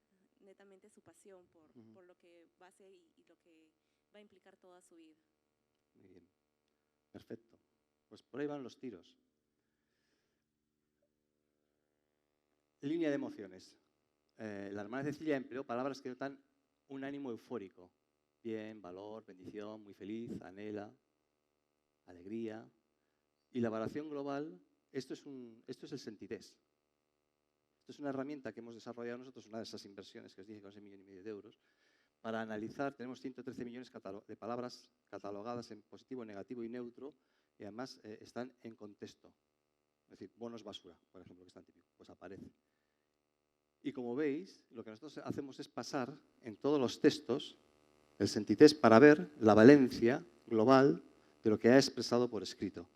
S4: netamente su pasión por lo que va a hacer y lo que va a implicar toda su vida.
S1: Muy bien, perfecto. Pues por ahí van los tiros. Línea de emociones. La hermana Cecilia empleó palabras que notan un ánimo eufórico. Bien, valor, bendición, muy feliz, anhela, alegría. Y la valoración global, esto es el sentitest. Esto es una herramienta que hemos desarrollado nosotros, una de esas inversiones que os dije con ese 1,5 millones de euros, para analizar, tenemos 113 millones de palabras catalogadas en positivo, negativo y neutro, y además están en contexto. Es decir, bonos basura, por ejemplo, que es tan típico, pues aparece. Y como veis, lo que nosotros hacemos es pasar en todos los textos el sentitest para ver la valencia global de lo que ha expresado por escrito.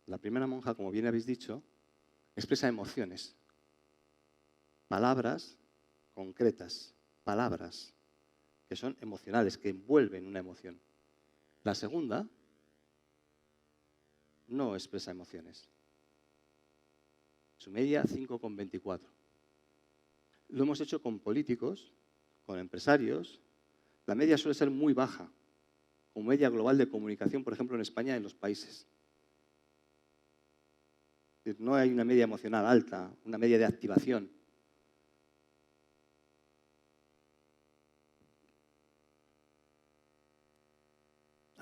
S1: La primera monja, como bien habéis dicho, expresa emociones. Palabras concretas, palabras que son emocionales, que envuelven una emoción. La segunda no expresa emociones. Su media 5,24. Lo hemos hecho con políticos, con empresarios. La media suele ser muy baja, como media global de comunicación, por ejemplo, en España y en los países. No hay una media emocional alta, una media de activación.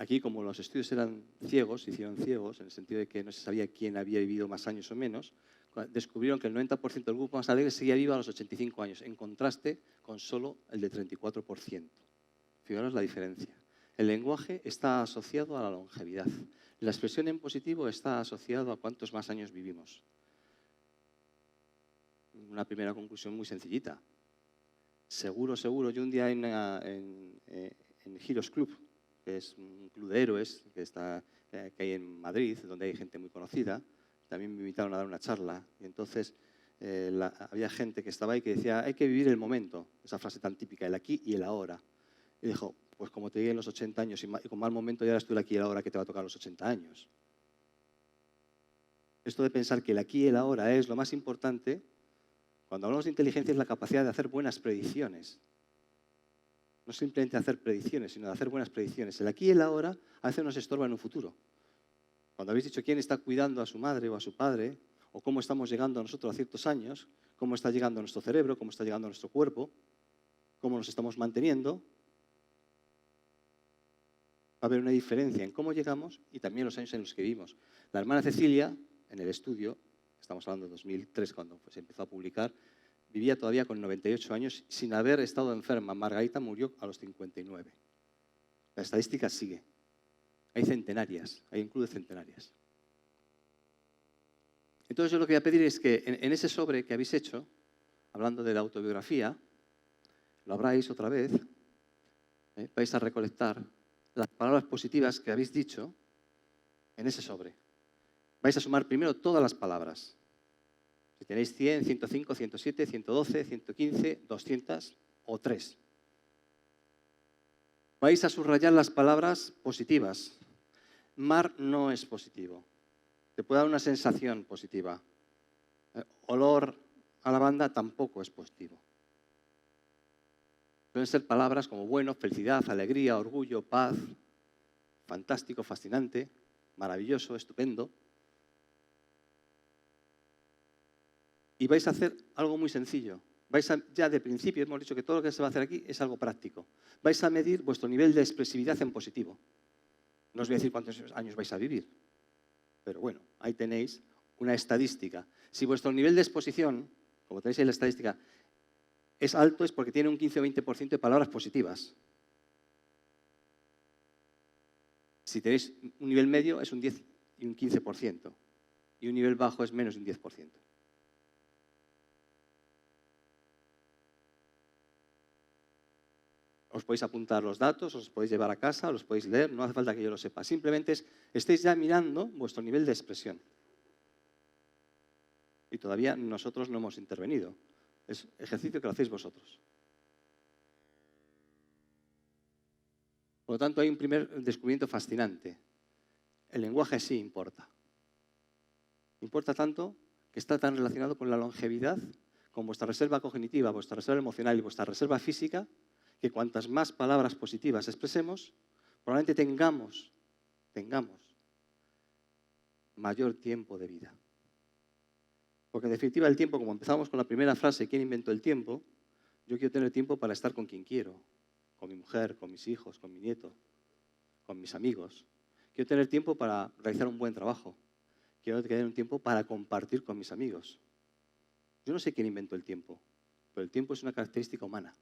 S1: aquí, como los estudios eran ciegos, se hicieron ciegos, en el sentido de que no se sabía quién había vivido más años o menos, descubrieron que el 90% del grupo más alegre seguía vivo a los 85 años, en contraste con solo el de 34%. Fijaros la diferencia. El lenguaje está asociado a la longevidad. La expresión en positivo está asociado a cuántos más años vivimos. Una primera conclusión muy sencillita. Seguro, yo un día en Heroes Club, que es un club de héroes que hay en Madrid, donde hay gente muy conocida, también me invitaron a dar una charla. Y entonces había gente que estaba ahí que decía, hay que vivir el momento, esa frase tan típica, el aquí y el ahora. Y dijo, pues como te lleguen los 80 años y con mal momento ya eres tú el aquí y el ahora que te va a tocar los 80 años. Esto de pensar que el aquí y el ahora es lo más importante, cuando hablamos de inteligencia es la capacidad de hacer buenas predicciones. No simplemente hacer predicciones, sino de hacer buenas predicciones. El aquí y el ahora a veces nos estorba en un futuro. Cuando habéis dicho quién está cuidando a su madre o a su padre, o cómo estamos llegando nosotros a ciertos años, cómo está llegando nuestro cerebro, cómo está llegando nuestro cuerpo, cómo nos estamos manteniendo, va a haber una diferencia en cómo llegamos y también los años en los que vivimos. La hermana Cecilia, en el estudio, estamos hablando de 2003 cuando se empezó a publicar, vivía todavía con 98 años sin haber estado enferma. Margarita murió a los 59. La estadística sigue. Hay centenarias, hay un club de centenarias. Entonces yo lo que voy a pedir es que en ese sobre que habéis hecho, hablando de la autobiografía, lo abráis otra vez, vais a recolectar las palabras positivas que habéis dicho en ese sobre. Vais a sumar primero todas las palabras. Si tenéis 100, 105, 107, 112, 115, 200 o 3. Vais a subrayar las palabras positivas. Mar no es positivo. Te puede dar una sensación positiva. Olor a lavanda tampoco es positivo. Pueden ser palabras como bueno, felicidad, alegría, orgullo, paz, fantástico, fascinante, maravilloso, estupendo. Y vais a hacer algo muy sencillo. Ya de principio hemos dicho que todo lo que se va a hacer aquí es algo práctico. Vais a medir vuestro nivel de expresividad en positivo. No os voy a decir cuántos años vais a vivir, pero bueno, ahí tenéis una estadística. Si vuestro nivel de exposición, como tenéis en la estadística, es alto, es porque tiene un 15 o 20% de palabras positivas. Si tenéis un nivel medio, es un 10 y un 15%. Y un nivel bajo es menos de un 10%. Os podéis apuntar los datos, os podéis llevar a casa, los podéis leer, no hace falta que yo lo sepa. Simplemente estéis ya mirando vuestro nivel de expresión. Y todavía nosotros no hemos intervenido. Es ejercicio que lo hacéis vosotros. Por lo tanto, hay un primer descubrimiento fascinante. El lenguaje sí importa. Importa tanto que está tan relacionado con la longevidad, con vuestra reserva cognitiva, vuestra reserva emocional y vuestra reserva física, que cuantas más palabras positivas expresemos, probablemente tengamos mayor tiempo de vida. Porque en definitiva el tiempo, como empezamos con la primera frase, ¿quién inventó el tiempo? Yo quiero tener tiempo para estar con quien quiero, con mi mujer, con mis hijos, con mi nieto, con mis amigos. Quiero tener tiempo para realizar un buen trabajo. Quiero tener un tiempo para compartir con mis amigos. Yo no sé quién inventó el tiempo, pero el tiempo es una característica humana.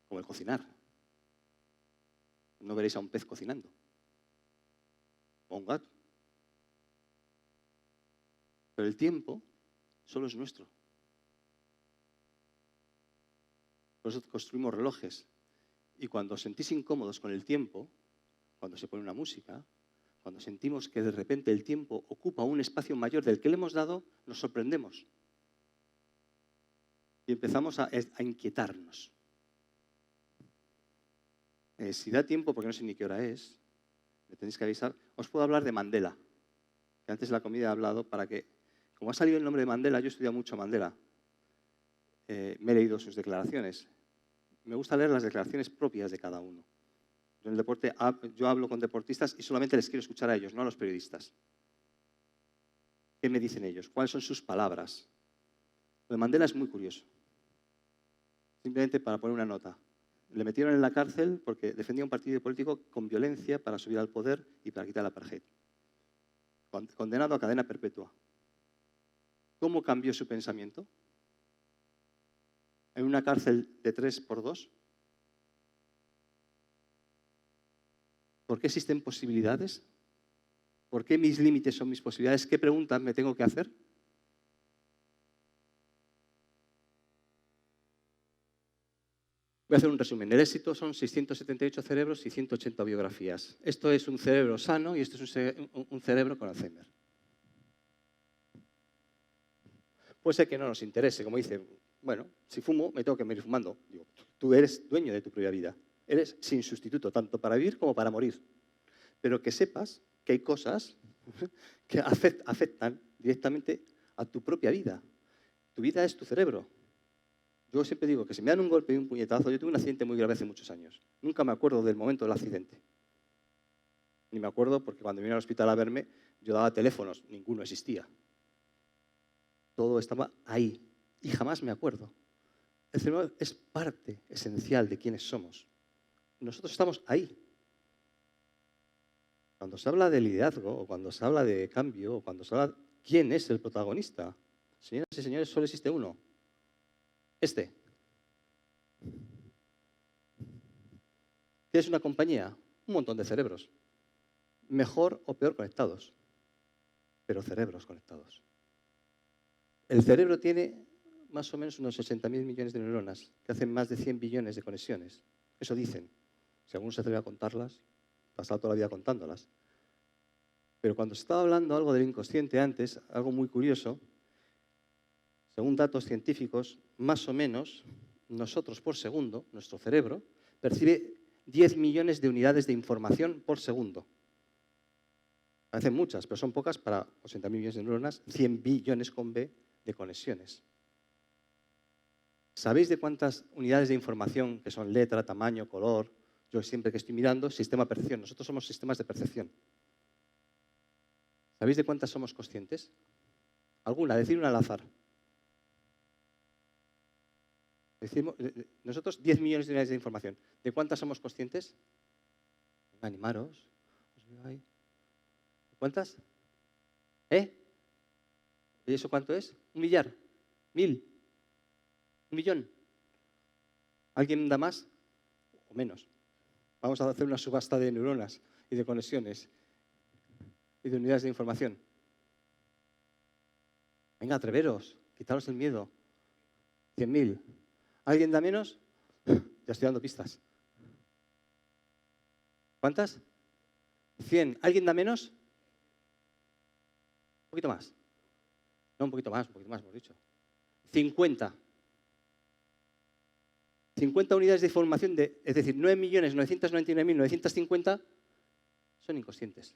S1: Como el cocinar. No veréis a un pez cocinando. O a un gato. Pero el tiempo solo es nuestro. Por eso construimos relojes. Y cuando os sentís incómodos con el tiempo, cuando se pone una música, cuando sentimos que de repente el tiempo ocupa un espacio mayor del que le hemos dado, nos sorprendemos. Y empezamos a inquietarnos. Si da tiempo, porque no sé ni qué hora es, me tenéis que avisar, os puedo hablar de Mandela, que antes de la comida he hablado para que, como ha salido el nombre de Mandela, yo he estudiado mucho a Mandela, me he leído sus declaraciones. Me gusta leer las declaraciones propias de cada uno. En el deporte, yo hablo con deportistas y solamente les quiero escuchar a ellos, no a los periodistas. ¿Qué me dicen ellos? ¿Cuáles son sus palabras? Lo de Mandela es muy curioso. Simplemente para poner una nota. Le metieron en la cárcel porque defendía un partido político con violencia para subir al poder y para quitar el apartheid. Condenado a cadena perpetua. ¿Cómo cambió su pensamiento? ¿En una cárcel de 3x2? ¿Por qué existen posibilidades? ¿Por qué mis límites son mis posibilidades? ¿Qué preguntas me tengo que hacer? Voy a hacer un resumen. El éxito son 678 cerebros y 180 biografías. Esto es un cerebro sano y esto es un cerebro con Alzheimer. Puede ser que no nos interese, como dice, bueno, si fumo, me tengo que morir fumando. Digo, tú eres dueño de tu propia vida. Eres sin sustituto, tanto para vivir como para morir. Pero que sepas que hay cosas que afectan directamente a tu propia vida. Tu vida es tu cerebro. Yo siempre digo que si me dan un golpe y un puñetazo, yo tuve un accidente muy grave hace muchos años. Nunca me acuerdo del momento del accidente. Ni me acuerdo porque cuando vine al hospital a verme, yo daba teléfonos, ninguno existía. Todo estaba ahí y jamás me acuerdo. El cerebro es parte esencial de quiénes somos. Nosotros estamos ahí. Cuando se habla de liderazgo, o cuando se habla de cambio, o cuando se habla de quién es el protagonista, señoras y señores, solo existe uno. ¿Qué es una compañía? Un montón de cerebros. Mejor o peor conectados, pero cerebros conectados. El cerebro tiene más o menos unos 80.000 millones de neuronas, que hacen más de 100 billones de conexiones. Eso dicen. Si alguno se atreve a contarlas, pasado toda la vida contándolas. Pero cuando se estaba hablando algo del inconsciente antes, algo muy curioso, según datos científicos, más o menos, nosotros por segundo, nuestro cerebro, percibe 10 millones de unidades de información por segundo. Parecen muchas, pero son pocas para 80.000 millones de neuronas, 100 billones con B de conexiones. ¿Sabéis de cuántas unidades de información, que son letra, tamaño, color? Yo siempre que estoy mirando, sistema de percepción. Nosotros somos sistemas de percepción. ¿Sabéis de cuántas somos conscientes? Alguna, decir una al azar. Decimos, nosotros 10 millones de unidades de información. ¿De cuántas somos conscientes? Animaros. ¿Cuántas? ¿Y eso cuánto es? ¿1 millar? ¿1000? ¿1 millón? ¿Alguien da más o menos? Vamos a hacer una subasta de neuronas y de conexiones y de unidades de información. Venga, atreveros, quitaros el miedo. 100.000. ¿Alguien da menos? Ya estoy dando pistas. ¿Cuántas? 100. ¿Alguien da menos? Un poquito más. No, un poquito más, hemos dicho. 50. 50 unidades de información, es decir, 9.999.950 son inconscientes.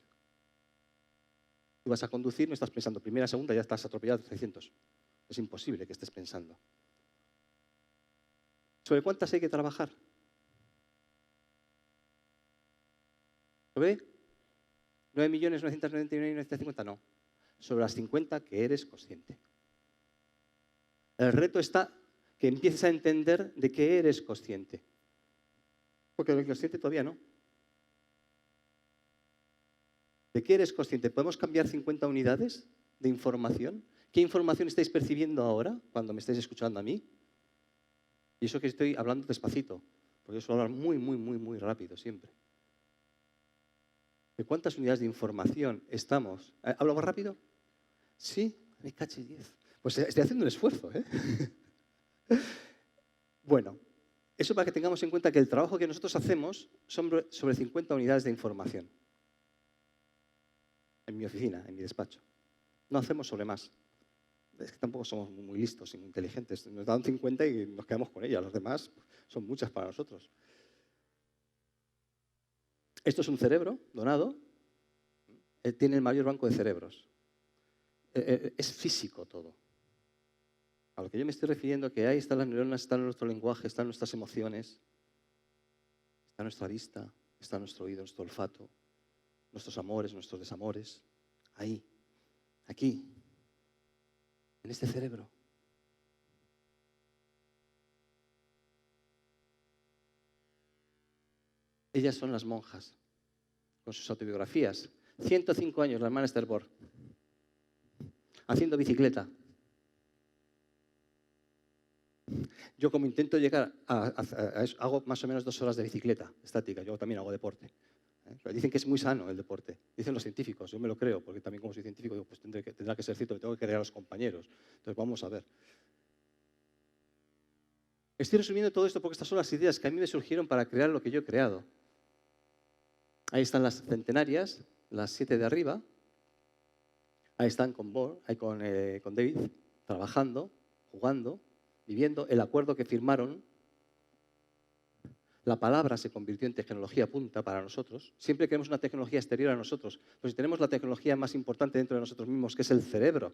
S1: Tú vas a conducir, no estás pensando primera, segunda, ya estás atropellado 300. Es imposible que estés pensando. ¿Sobre cuántas hay que trabajar? ¿Sobre 9.999.950? No. Sobre las 50 que eres consciente. El reto está que empieces a entender de qué eres consciente. Porque lo inconsciente todavía no. ¿De qué eres consciente? ¿Podemos cambiar 50 unidades de información? ¿Qué información estáis percibiendo ahora cuando me estáis escuchando a mí? Y eso que estoy hablando despacito, porque yo suelo hablar muy rápido siempre. ¿De cuántas unidades de información estamos? ¿Hablo más rápido? Sí, me caché 10. Pues estoy haciendo un esfuerzo, ¿eh? Bueno, eso para que tengamos en cuenta que el trabajo que nosotros hacemos son sobre 50 unidades de información. En mi oficina, en mi despacho. No hacemos sobre más. Es que tampoco somos muy listos y muy inteligentes. Nos dan 50 y nos quedamos con ellas. Los demás son muchas para nosotros. Esto es un cerebro donado. Él tiene el mayor banco de cerebros. Es físico todo. A lo que yo me estoy refiriendo, que ahí están las neuronas, está nuestro lenguaje, están nuestras emociones, está nuestra vista, está nuestro oído, nuestro olfato, nuestros amores, nuestros desamores. Ahí, aquí, en este cerebro. Ellas son las monjas, con sus autobiografías. 105 años, la hermana Esther Bohr, haciendo bicicleta. Yo como intento llegar a eso, hago más o menos 2 horas de bicicleta estática, yo también hago deporte. Pero dicen que es muy sano el deporte, dicen los científicos, yo me lo creo, porque también como soy científico digo, pues tendrá que ser cierto, tengo que creer a los compañeros. Entonces vamos a ver. Estoy resumiendo todo esto porque estas son las ideas que a mí me surgieron para crear lo que yo he creado. Ahí están las centenarias, las 7 de arriba. Ahí están con Bohr, ahí con David, trabajando, jugando, viviendo el acuerdo que firmaron. La palabra se convirtió en tecnología punta para nosotros. Siempre queremos una tecnología exterior a nosotros. Pues si tenemos la tecnología más importante dentro de nosotros mismos, que es el cerebro.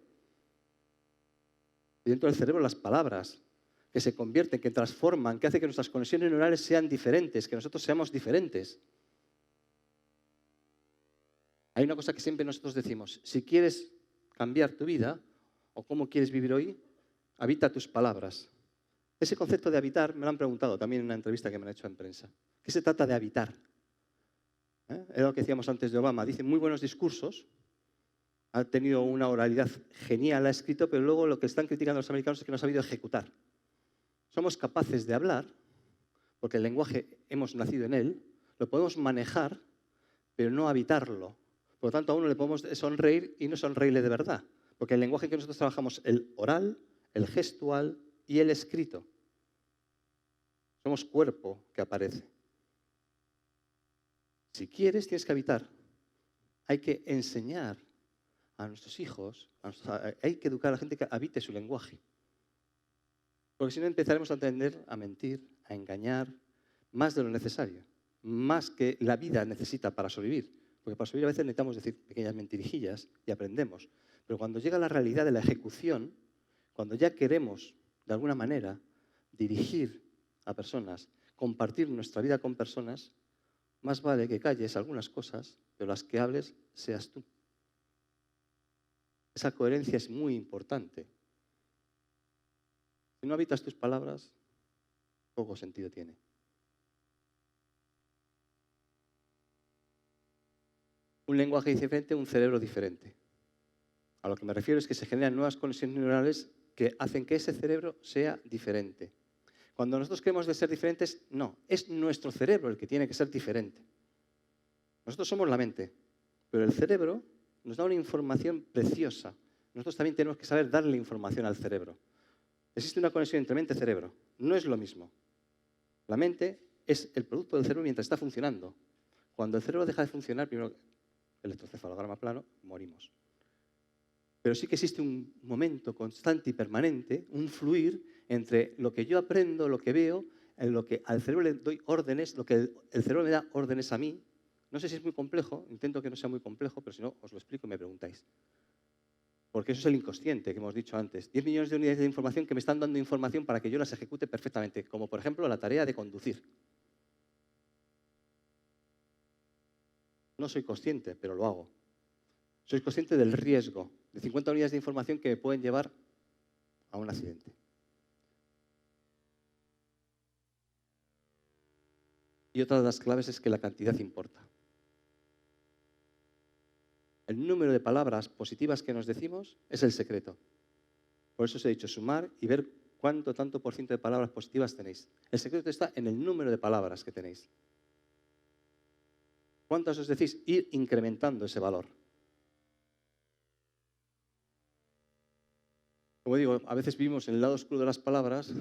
S1: Y dentro del cerebro las palabras, que se convierten, que transforman, que hace que nuestras conexiones neurales sean diferentes, que nosotros seamos diferentes. Hay una cosa que siempre nosotros decimos, si quieres cambiar tu vida, o cómo quieres vivir hoy, habita tus palabras. Ese concepto de habitar, me lo han preguntado también en una entrevista que me han hecho en prensa. ¿Qué se trata de habitar? Era lo que decíamos antes de Obama. Dice muy buenos discursos, ha tenido una oralidad genial, ha escrito, pero luego lo que están criticando los americanos es que no ha sabido ejecutar. Somos capaces de hablar, porque el lenguaje hemos nacido en él, lo podemos manejar, pero no habitarlo. Por lo tanto, a uno le podemos sonreír y no sonreírle de verdad. Porque el lenguaje que nosotros trabajamos, el oral, el gestual y el escrito. Somos cuerpo que aparece. Si quieres, tienes que habitar. Hay que enseñar a nuestros hijos, hay que educar a la gente que habite su lenguaje. Porque si no empezaremos a tender a mentir, a engañar, más de lo necesario, más que la vida necesita para sobrevivir. Porque para sobrevivir a veces necesitamos decir pequeñas mentirijillas y aprendemos. Pero cuando llega la realidad de la ejecución, cuando ya queremos, de alguna manera, dirigir a personas, compartir nuestra vida con personas, más vale que calles algunas cosas, pero las que hables seas tú. Esa coherencia es muy importante. Si no habitas tus palabras, poco sentido tiene. Un lenguaje diferente, un cerebro diferente. A lo que me refiero es que se generan nuevas conexiones neurales que hacen que ese cerebro sea diferente. Cuando nosotros queremos de ser diferentes, no, es nuestro cerebro el que tiene que ser diferente. Nosotros somos la mente, pero el cerebro nos da una información preciosa. Nosotros también tenemos que saber darle información al cerebro. Existe una conexión entre mente y cerebro. No es lo mismo. La mente es el producto del cerebro mientras está funcionando. Cuando el cerebro deja de funcionar, primero electrocefalograma plano, morimos. Pero sí que existe un momento constante y permanente, un fluir entre lo que yo aprendo, lo que veo, en lo que al cerebro le doy órdenes, lo que el cerebro me da órdenes a mí. No sé si es muy complejo, intento que no sea muy complejo, pero si no, os lo explico y me preguntáis. Porque eso es el inconsciente que hemos dicho antes. 10 millones de unidades de información que me están dando información para que yo las ejecute perfectamente, como por ejemplo la tarea de conducir. No soy consciente, pero lo hago. Soy consciente del riesgo de 50 unidades de información que me pueden llevar a un accidente. Y otra de las claves es que la cantidad importa. El número de palabras positivas que nos decimos es el secreto. Por eso os he dicho sumar y ver cuánto tanto por ciento de palabras positivas tenéis. El secreto está en el número de palabras que tenéis. ¿Cuántas os decís? Ir incrementando ese valor. Como digo, a veces vivimos en el lado oscuro de las palabras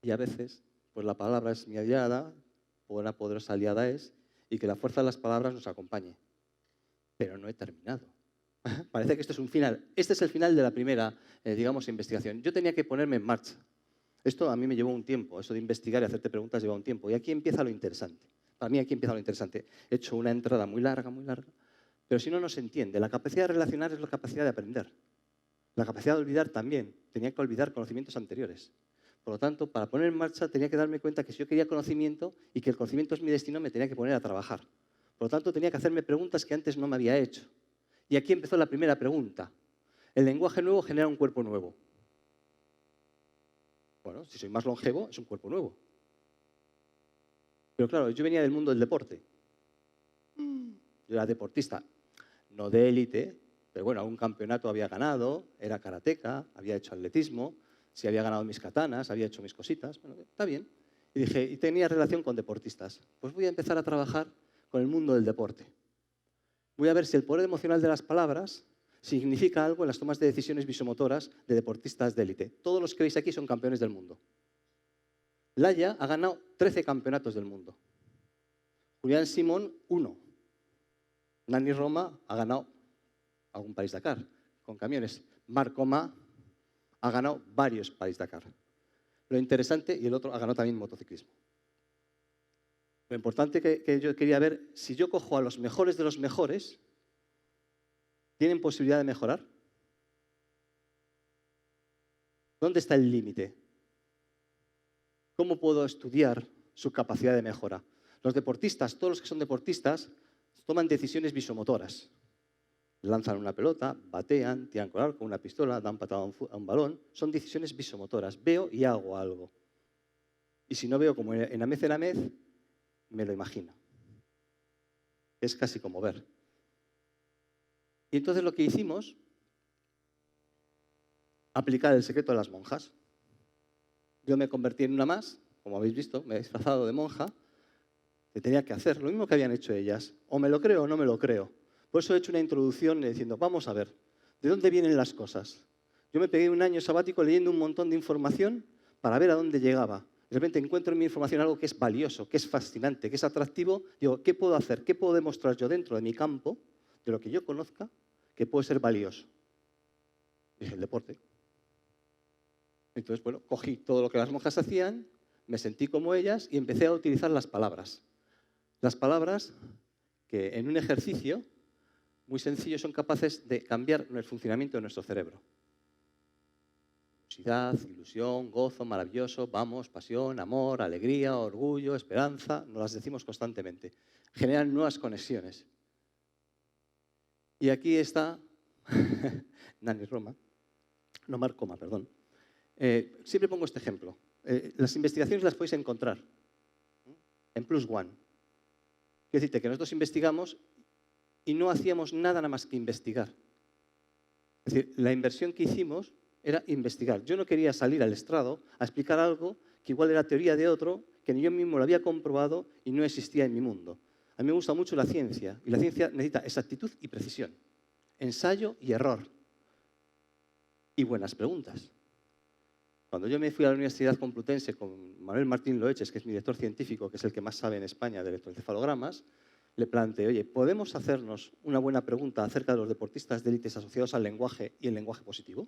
S1: y a veces pues la palabra es mi aliada, buena poderosa aliada es, y que la fuerza de las palabras nos acompañe. Pero no he terminado. Parece que esto es un final. Este es el final de la primera, digamos, investigación. Yo tenía que ponerme en marcha. Esto a mí me llevó un tiempo. Eso de investigar y hacerte preguntas lleva un tiempo. Y aquí empieza lo interesante. Para mí aquí empieza lo interesante. He hecho una entrada muy larga, pero si no, no se entiende. La capacidad de relacionar es la capacidad de aprender. La capacidad de olvidar también. Tenía que olvidar conocimientos anteriores. Por lo tanto, para poner en marcha tenía que darme cuenta que si yo quería conocimiento y que el conocimiento es mi destino, me tenía que poner a trabajar. Por lo tanto, tenía que hacerme preguntas que antes no me había hecho. Y aquí empezó la primera pregunta. ¿El lenguaje nuevo genera un cuerpo nuevo? Bueno, si soy más longevo, es un cuerpo nuevo. Pero claro, yo venía del mundo del deporte. Yo era deportista, no de élite, pero bueno, algún campeonato había ganado, era karateca, había hecho atletismo, sí había ganado mis katanas, había hecho mis cositas, bueno, está bien. Y dije, y tenía relación con deportistas. Pues voy a empezar a trabajar con el mundo del deporte. Voy a ver si el poder emocional de las palabras significa algo en las tomas de decisiones visomotoras de deportistas de élite. Todos los que veis aquí son campeones del mundo. Laia ha ganado 13 campeonatos del mundo. Julián Simón, 1. Nani Roma ha ganado algún París-Dakar con camiones. Marc Oma ha ganado varios París-Dakar. Lo interesante, y el otro ha ganado también motociclismo. Lo importante que yo quería ver, si yo cojo a los mejores de los mejores, ¿tienen posibilidad de mejorar? ¿Dónde está el límite? ¿Cómo puedo estudiar su capacidad de mejora? Los deportistas, todos los que son deportistas, toman decisiones visomotoras. Lanzan una pelota, batean, tiran con arco, una pistola, dan patada a un balón. Son decisiones visomotoras. Veo y hago algo. Y si no veo como en Amez, me lo imagino. Es casi como ver. Y entonces lo que hicimos, aplicar el secreto de las monjas. Yo me convertí en una más, como habéis visto, me he disfrazado de monja, que tenía que hacer lo mismo que habían hecho ellas. O me lo creo o no me lo creo. Por eso he hecho una introducción diciendo, vamos a ver, ¿de dónde vienen las cosas? Yo me pegué un año sabático leyendo un montón de información para ver a dónde llegaba. De repente encuentro en mi información algo que es valioso, que es fascinante, que es atractivo. Digo, ¿qué puedo hacer? ¿Qué puedo demostrar yo dentro de mi campo, de lo que yo conozca, que puede ser valioso? Dije, el deporte. Entonces, bueno, cogí todo lo que las monjas hacían, me sentí como ellas y empecé a utilizar las palabras. Las palabras que en un ejercicio muy sencillo son capaces de cambiar el funcionamiento de nuestro cerebro. Curiosidad, ilusión, gozo, maravilloso, vamos, pasión, amor, alegría, orgullo, esperanza, nos las decimos constantemente. Generan nuevas conexiones. Y aquí está Nani Roma, no Marc Oma, perdón. Siempre pongo este ejemplo. Las investigaciones las podéis encontrar en Plus One. Quiero decirte que nosotros investigamos y no hacíamos nada más que investigar. Es decir, la inversión que hicimos era investigar. Yo no quería salir al estrado a explicar algo que igual era teoría de otro, que ni yo mismo lo había comprobado y no existía en mi mundo. A mí me gusta mucho la ciencia, y la ciencia necesita exactitud y precisión, ensayo y error, y buenas preguntas. Cuando yo me fui a la Universidad Complutense con Manuel Martín Loeches, que es mi director científico, que es el que más sabe en España de electroencefalogramas, le planteé, oye, ¿podemos hacernos una buena pregunta acerca de los deportistas de élites asociados al lenguaje y el lenguaje positivo?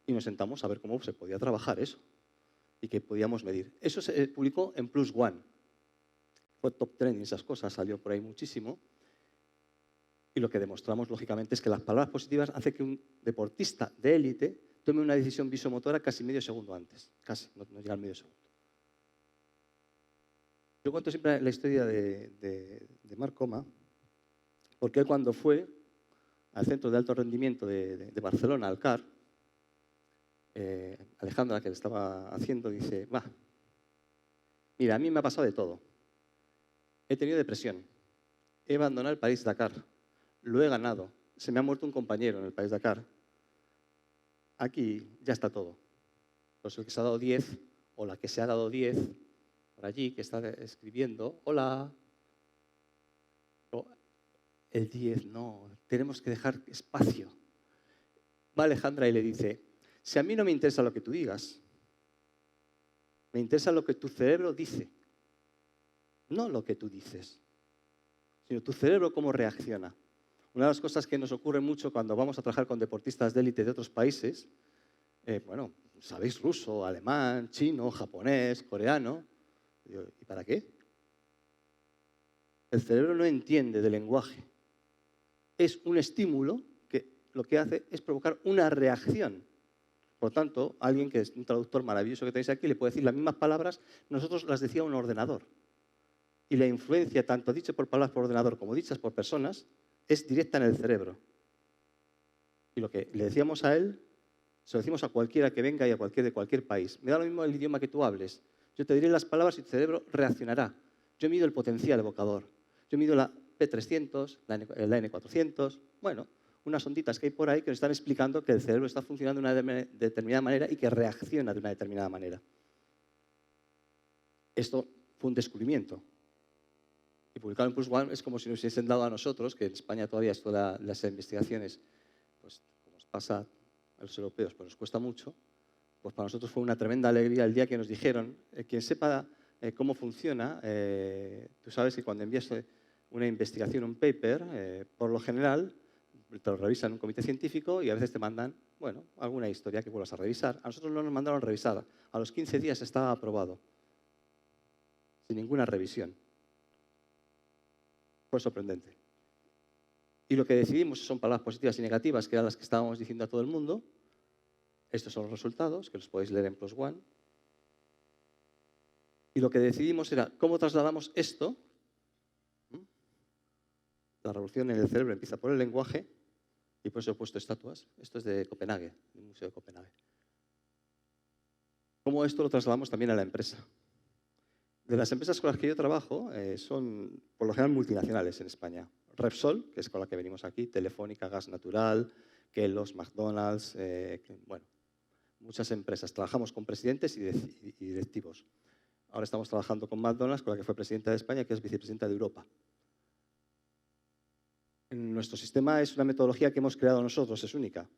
S1: Y nos sentamos a ver cómo se podía trabajar eso y qué podíamos medir. Eso se publicó en Plus One. Fue top trending, esas cosas, salió por ahí muchísimo. Y lo que demostramos, lógicamente, es que las palabras positivas hacen que un deportista de élite tome una decisión visomotora casi medio segundo antes. Casi, no llega al medio segundo. Yo cuento siempre la historia de Marc Oma, porque él cuando fue al Centro de Alto Rendimiento de Barcelona, al CAR, Alejandra, que le estaba haciendo, dice, va, mira, a mí me ha pasado de todo. He tenido depresión, he abandonado el París-Dakar, lo he ganado, se me ha muerto un compañero en el París-Dakar. Aquí ya está todo. Pues el que se ha dado 10, o la que se ha dado 10, por allí, que está escribiendo, hola. El 10, no, tenemos que dejar espacio. Va Alejandra y le dice, si a mí no me interesa lo que tú digas, me interesa lo que tu cerebro dice, no lo que tú dices, sino tu cerebro cómo reacciona. Una de las cosas que nos ocurre mucho cuando vamos a trabajar con deportistas de élite de otros países, bueno, sabéis ruso, alemán, chino, japonés, coreano. ¿Y para qué? El cerebro no entiende de lenguaje. Es un estímulo que lo que hace es provocar una reacción. Por tanto, alguien que es un traductor maravilloso que tenéis aquí le puede decir las mismas palabras, nosotros las decía un ordenador. Y la influencia, tanto dicha por palabras por ordenador como dichas por personas, es directa en el cerebro. Y lo que le decíamos a él, se lo decimos a cualquiera que venga y a cualquier de cualquier país. Me da lo mismo el idioma que tú hables. Yo te diré las palabras y tu cerebro reaccionará. Yo mido el potencial evocador. Yo mido la P300, la N400, bueno, unas onditas que hay por ahí que nos están explicando que el cerebro está funcionando de una determinada manera y que reacciona de una determinada manera. Esto fue un descubrimiento. Y publicado en PLOS ONE es como si nos hubiesen dado a nosotros, que en España todavía esto de las investigaciones, pues como nos pasa a los europeos, pues nos cuesta mucho, pues para nosotros fue una tremenda alegría el día que nos dijeron, quien sepa cómo funciona, tú sabes que cuando envías una investigación, un paper, por lo general te lo revisan en un comité científico y a veces te mandan, bueno, alguna historia que vuelvas a revisar. A nosotros no nos mandaron a revisar. A los 15 días estaba aprobado, sin ninguna revisión. Fue sorprendente. Y lo que decidimos son palabras positivas y negativas, que eran las que estábamos diciendo a todo el mundo. Estos son los resultados, que los podéis leer en PLOS ONE. Y lo que decidimos era cómo trasladamos esto. La revolución en el cerebro empieza por el lenguaje, y por eso he puesto estatuas. Esto es de Copenhague, del Museo de Copenhague. Cómo esto lo trasladamos también a la empresa. De las empresas con las que yo trabajo, son por lo general multinacionales en España. Repsol, que es con la que venimos aquí, Telefónica, Gas Natural, Kellogg's, McDonald's, bueno, muchas empresas. Trabajamos con presidentes y directivos. Ahora estamos trabajando con McDonald's, con la que fue presidenta de España, que es vicepresidenta de Europa. Nuestro sistema es una metodología que hemos creado nosotros, es única.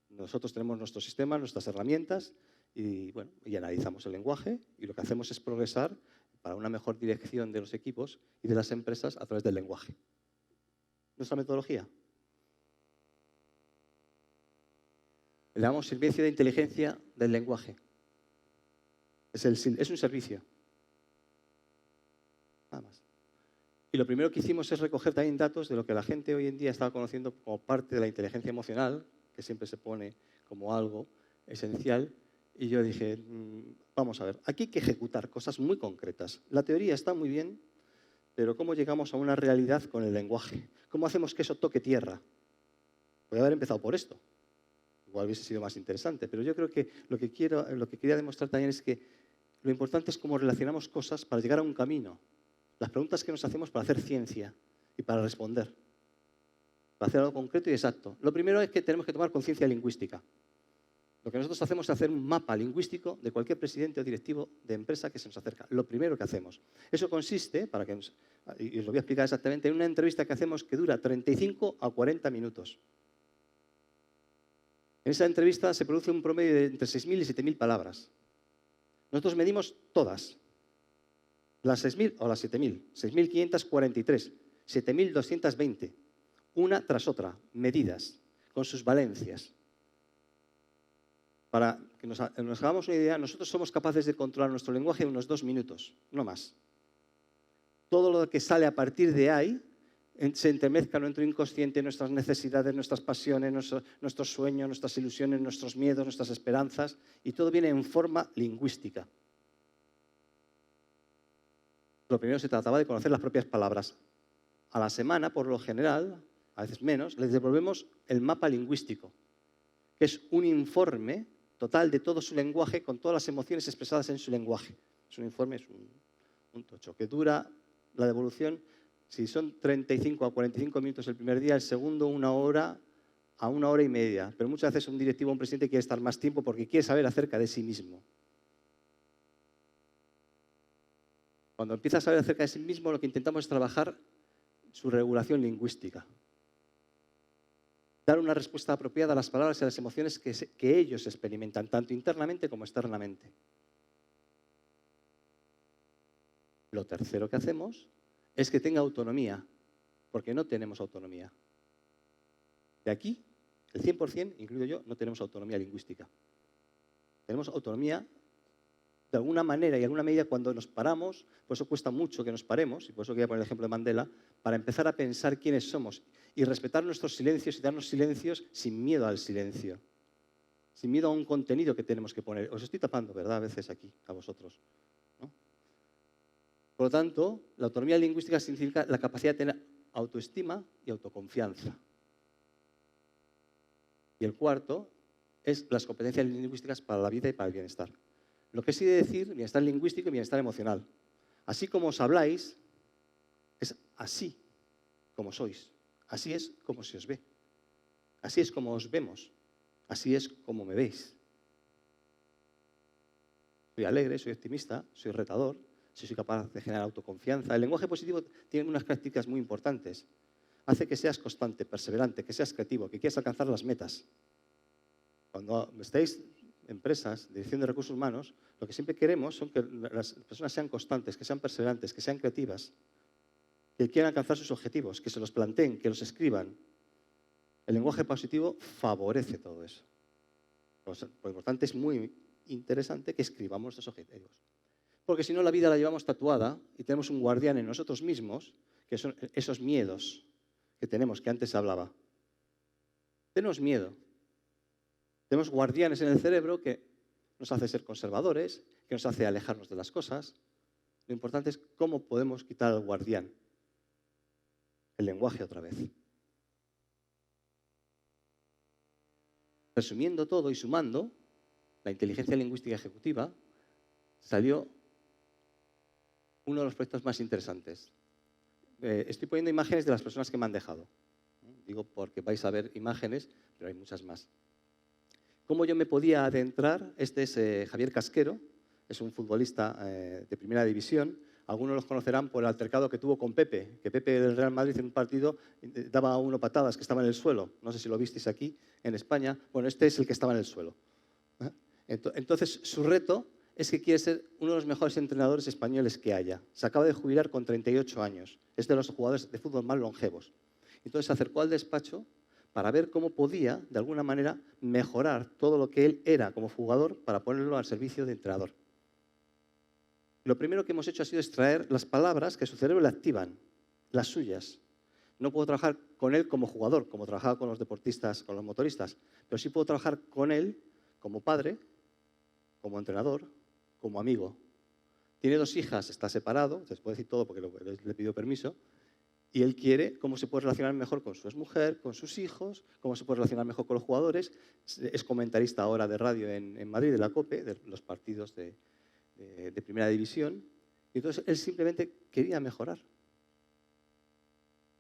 S1: Nosotros tenemos nuestro sistema, nuestras herramientas y, bueno, y analizamos el lenguaje y lo que hacemos es progresar para una mejor dirección de los equipos y de las empresas a través del lenguaje. Nuestra metodología. Le damos servicio de inteligencia del lenguaje. Es un servicio. Nada más. Y lo primero que hicimos es recoger también datos de lo que la gente hoy en día está conociendo como parte de la inteligencia emocional, que siempre se pone como algo esencial. Y yo dije, vamos a ver, aquí hay que ejecutar cosas muy concretas. La teoría está muy bien, pero ¿cómo llegamos a una realidad con el lenguaje? ¿Cómo hacemos que eso toque tierra? Podría haber empezado por esto. Igual hubiese sido más interesante, pero yo creo que lo que quería demostrar también es que lo importante es cómo relacionamos cosas para llegar a un camino. Las preguntas que nos hacemos para hacer ciencia y para responder, para hacer algo concreto y exacto. Lo primero es que tenemos que tomar conciencia lingüística. Lo que nosotros hacemos es hacer un mapa lingüístico de cualquier presidente o directivo de empresa que se nos acerca. Lo primero que hacemos. Eso consiste, y os lo voy a explicar exactamente, en una entrevista que hacemos que dura 35 a 40 minutos. En esa entrevista se produce un promedio de entre 6.000 y 7.000 palabras. Nosotros medimos todas. Las 6.000 o las 7.000, 6.543, 7.220, una tras otra, medidas, con sus valencias. Para que nos hagamos una idea, nosotros somos capaces de controlar nuestro lenguaje en unos 2 minutos, no más. Todo lo que sale a partir de ahí se entremezcla en nuestro inconsciente, nuestras necesidades, nuestras pasiones, nuestros sueños, nuestras ilusiones, nuestros miedos, nuestras esperanzas, y todo viene en forma lingüística. Lo primero se trataba de conocer las propias palabras. A la semana, por lo general, a veces menos, les devolvemos el mapa lingüístico, que es un informe total de todo su lenguaje con todas las emociones expresadas en su lenguaje. Es un informe, es un tocho, que dura la devolución, si son 35 a 45 minutos el primer día, el segundo 1 hora a 1 hora y media. Pero muchas veces un directivo o un presidente quiere estar más tiempo porque quiere saber acerca de sí mismo. Cuando empieza a saber acerca de sí mismo, lo que intentamos es trabajar su regulación lingüística. Dar una respuesta apropiada a las palabras y a las emociones que ellos experimentan, tanto internamente como externamente. Lo tercero que hacemos es que tenga autonomía, porque no tenemos autonomía. De aquí, el 100%, incluido yo, no tenemos autonomía lingüística. Tenemos autonomía de alguna manera y de alguna medida cuando nos paramos, por eso cuesta mucho que nos paremos, y por eso quería poner el ejemplo de Mandela, para empezar a pensar quiénes somos y respetar nuestros silencios y darnos silencios sin miedo al silencio, sin miedo a un contenido que tenemos que poner. Os estoy tapando, ¿verdad? A veces aquí, a vosotros, ¿no? Por lo tanto, la autonomía lingüística significa la capacidad de tener autoestima y autoconfianza. Y el cuarto es las competencias lingüísticas para la vida y para el bienestar.
S2: Lo que sí de decir, bienestar lingüístico y bienestar emocional. Así como os habláis, es así como sois. Así es como se os ve. Así es como os vemos. Así es como me veis. Soy alegre, soy optimista, soy retador, soy capaz de generar autoconfianza. El lenguaje positivo tiene unas características muy importantes. Hace que seas constante, perseverante, que seas creativo, que quieras alcanzar las metas. Cuando estéis empresas, dirección de recursos humanos, lo que siempre queremos son que las personas sean constantes, que sean perseverantes, que sean creativas, que quieran alcanzar sus objetivos, que se los planteen, que los escriban. El lenguaje positivo favorece todo eso. Por lo importante, es muy interesante que escribamos estos objetivos. Porque si no, la vida la llevamos tatuada y tenemos un guardián en nosotros mismos, que son esos miedos que tenemos, que antes hablaba. Tenemos miedo. Tenemos guardianes en el cerebro que nos hace ser conservadores, que nos hace alejarnos de las cosas. Lo importante es cómo podemos quitar al guardián. El lenguaje otra vez. Resumiendo todo y sumando, la inteligencia lingüística ejecutiva salió uno de los proyectos más interesantes. Estoy poniendo imágenes de las personas que me han dejado. Digo porque vais a ver imágenes, pero hay muchas más. ¿Cómo yo me podía adentrar? Este es Javier Casquero, es un futbolista de primera división. Algunos los conocerán por el altercado que tuvo con Pepe, que Pepe del Real Madrid en un partido daba a uno patadas, que estaba en el suelo. No sé si lo visteis aquí, en España. Bueno, este es el que estaba en el suelo. Entonces, su reto es que quiere ser uno de los mejores entrenadores españoles que haya. Se acaba de jubilar con 38 años. Es de los jugadores de fútbol más longevos. Entonces se acercó al despacho para ver cómo podía, de alguna manera, mejorar todo lo que él era como jugador para ponerlo al servicio de entrenador. Lo primero que hemos hecho ha sido extraer las palabras que su cerebro le activan, las suyas. No puedo trabajar con él como jugador, como trabajaba con los deportistas, con los motoristas, pero sí puedo trabajar con él como padre, como entrenador, como amigo. Tiene 2 hijas, está separado, se puede decir todo porque le pidió permiso, y él quiere cómo se puede relacionar mejor con su exmujer, con sus hijos, cómo se puede relacionar mejor con los jugadores. Es comentarista ahora de radio en Madrid, de la COPE, de los partidos de primera división. Y entonces él simplemente quería mejorar.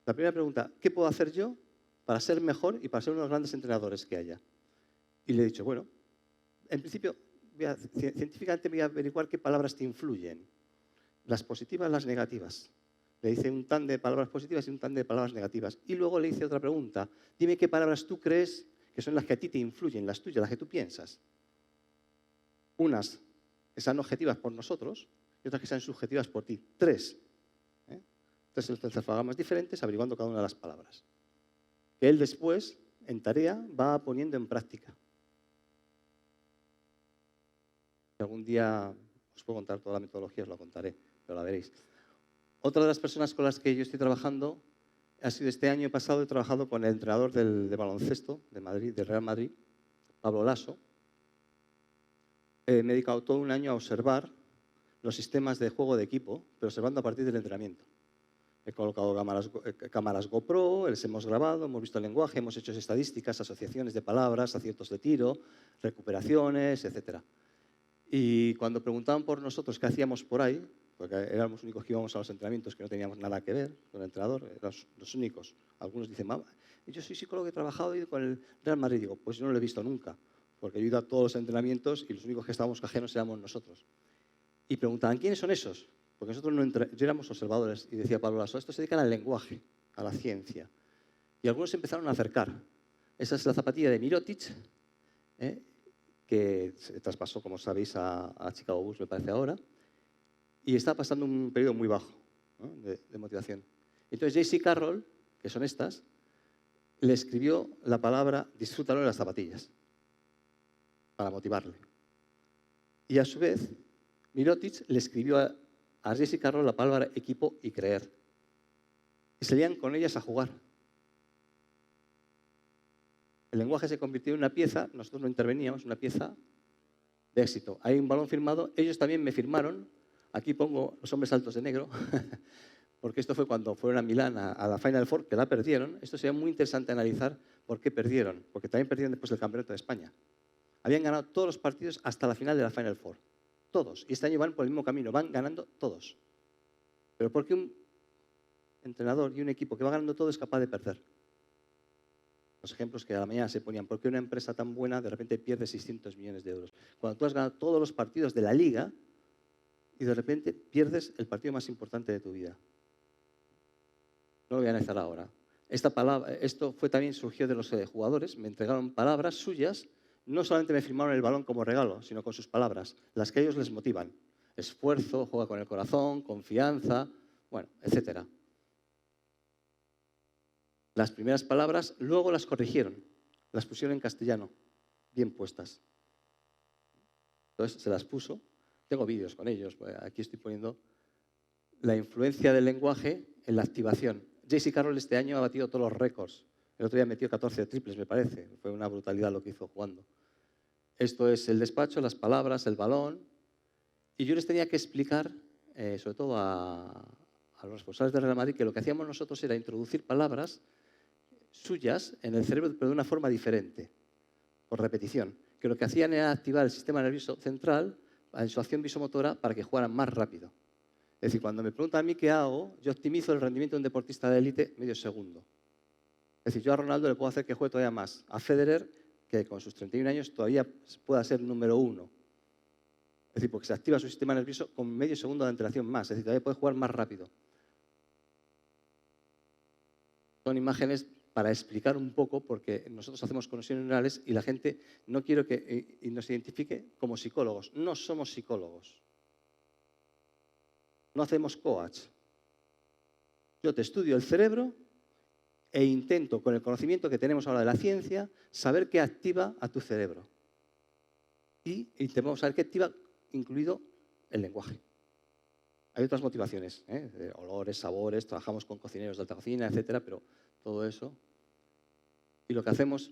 S2: La primera pregunta, ¿qué puedo hacer yo para ser mejor y para ser uno de los grandes entrenadores que haya? Y le he dicho, bueno, en principio, científicamente voy a averiguar qué palabras te influyen. Las positivas, las negativas. Le hice un tan de palabras positivas y un tan de palabras negativas. Y luego le hice otra pregunta. Dime qué palabras tú crees que son las que a ti te influyen, las tuyas, las que tú piensas. Unas que sean objetivas por nosotros y otras que sean subjetivas por ti. 3. 3 encefalogramas diferentes averiguando cada una de las palabras. Que él después, en tarea, va poniendo en práctica. Si algún día os puedo contar toda la metodología, os la contaré, pero la veréis. Otra de las personas con las que yo estoy trabajando ha sido este año pasado, he trabajado con el entrenador de baloncesto de Madrid, del Real Madrid, Pablo Lasso. Me he dedicado todo un año a observar los sistemas de juego de equipo, pero observando a partir del entrenamiento. He colocado cámaras GoPro, les hemos grabado, hemos visto el lenguaje, hemos hecho estadísticas, asociaciones de palabras, aciertos de tiro, recuperaciones, etc. Y cuando preguntaban por nosotros qué hacíamos por ahí, porque éramos los únicos que íbamos a los entrenamientos que no teníamos nada que ver con el entrenador, los únicos. Algunos dicen, yo soy psicólogo que he trabajado con el Real Madrid. Digo, pues yo no lo he visto nunca, porque yo he ido a todos los entrenamientos y los únicos que estábamos cajeros éramos nosotros. Y preguntaban, ¿quiénes son esos? Porque nosotros yo éramos observadores y decía Pablo Lasso, estos se dedican al lenguaje, a la ciencia. Y algunos se empezaron a acercar. Esa es la zapatilla de Mirotic, que se traspasó, como sabéis, a Chicago Bulls, me parece ahora. Y está pasando un periodo muy bajo, ¿no? de motivación. Entonces, J.C. Carroll, que son estas, le escribió la palabra disfrútalo en las zapatillas para motivarle. Y a su vez, Mirotic le escribió a J.C. Carroll la palabra equipo y creer. Y salían con ellas a jugar. El lenguaje se convirtió en una pieza, nosotros no interveníamos, una pieza de éxito. Hay un balón firmado, ellos también me firmaron. Aquí pongo los hombres altos de negro, porque esto fue cuando fueron a Milán a la Final Four, que la perdieron. Esto sería muy interesante analizar por qué perdieron, porque también perdieron después del Campeonato de España. Habían ganado todos los partidos hasta la final de la Final Four.
S1: todos. Y este año van por el mismo camino, van ganando todos. Pero ¿por qué un entrenador y un equipo que va ganando todo es capaz de perder? Los ejemplos que a la mañana se ponían, ¿por qué una empresa tan buena de repente pierde 600 millones de euros? Cuando tú has ganado todos los partidos de la liga y de repente pierdes el partido más importante de tu vida. No lo voy a analizar ahora. Esto también surgió de los jugadores, me entregaron palabras suyas, no solamente me firmaron el balón como regalo, sino con sus palabras, las que a ellos les motivan. Esfuerzo, juega con el corazón, confianza, bueno, etc. Las primeras palabras luego las corrigieron, las pusieron en castellano, bien puestas. Entonces se las puso, tengo vídeos con ellos, aquí estoy poniendo la influencia del lenguaje en la activación. J.C. Carroll este año ha batido todos los récords. El otro día metió 14 triples, me parece. Fue una brutalidad lo que hizo jugando. Esto es el despacho, las palabras, el balón. Y yo les tenía que explicar, sobre todo a los responsables del Real Madrid, que lo que hacíamos nosotros era introducir palabras suyas en el cerebro, pero de una forma diferente, por repetición. Que lo que hacían era activar el sistema nervioso central en su acción visomotora para que jugaran más rápido. Es decir, cuando me preguntan a mí qué hago, yo optimizo el rendimiento de un deportista de élite medio segundo. Es decir, yo a Ronaldo le puedo hacer que juegue todavía más. A Federer, que con sus 31 años todavía pueda ser número 1. Es decir, porque se activa su sistema nervioso con medio segundo de antelación más. Es decir, todavía puede jugar más rápido. Son imágenes para explicar un poco, porque nosotros hacemos conexiones neurales y la gente no quiere que nos identifique como psicólogos. No somos psicólogos. No hacemos coach. Yo te estudio el cerebro e intento, con el conocimiento que tenemos ahora de la ciencia, saber qué activa a tu cerebro. Y intentamos saber qué activa, incluido el lenguaje. Hay otras motivaciones, de olores, sabores, trabajamos con cocineros de alta cocina, etcétera, pero todo eso. Y lo que hacemos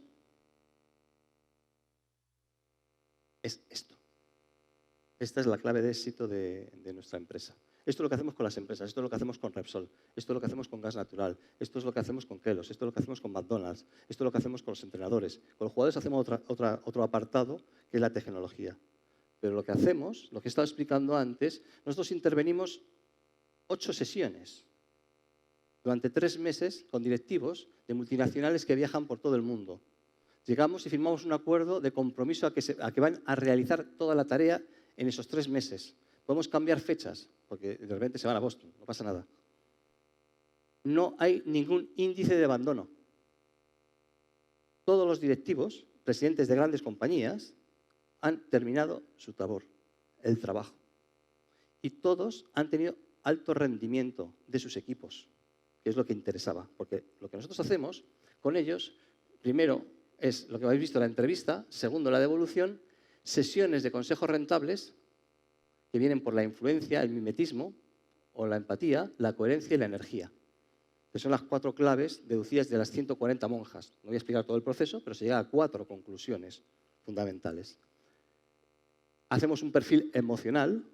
S1: es esto. Esta es la clave de éxito de nuestra empresa. Esto es lo que hacemos con las empresas, esto es lo que hacemos con Repsol, esto es lo que hacemos con Gas Natural, esto es lo que hacemos con Kelos, esto es lo que hacemos con McDonald's, esto es lo que hacemos con los entrenadores. Con los jugadores hacemos otro apartado, que es la tecnología. Pero lo que hacemos, lo que he estado explicando antes, nosotros intervenimos 8 sesiones durante 3 meses con directivos de multinacionales que viajan por todo el mundo. Llegamos y firmamos un acuerdo de compromiso a que van a realizar toda la tarea en esos 3 meses. Podemos cambiar fechas, porque de repente se van a Boston, no pasa nada. No hay ningún índice de abandono. Todos los directivos, presidentes de grandes compañías, han terminado su labor, el trabajo. Y todos han tenido alto rendimiento de sus equipos, que es lo que interesaba. Porque lo que nosotros hacemos con ellos, primero es lo que habéis visto en la entrevista, segundo la devolución, sesiones de consejos rentables que vienen por la influencia, el mimetismo o la empatía, la coherencia y la energía. Que son las 4 claves deducidas de las 140 monjas. No voy a explicar todo el proceso, pero se llega a 4 conclusiones fundamentales. Hacemos un perfil emocional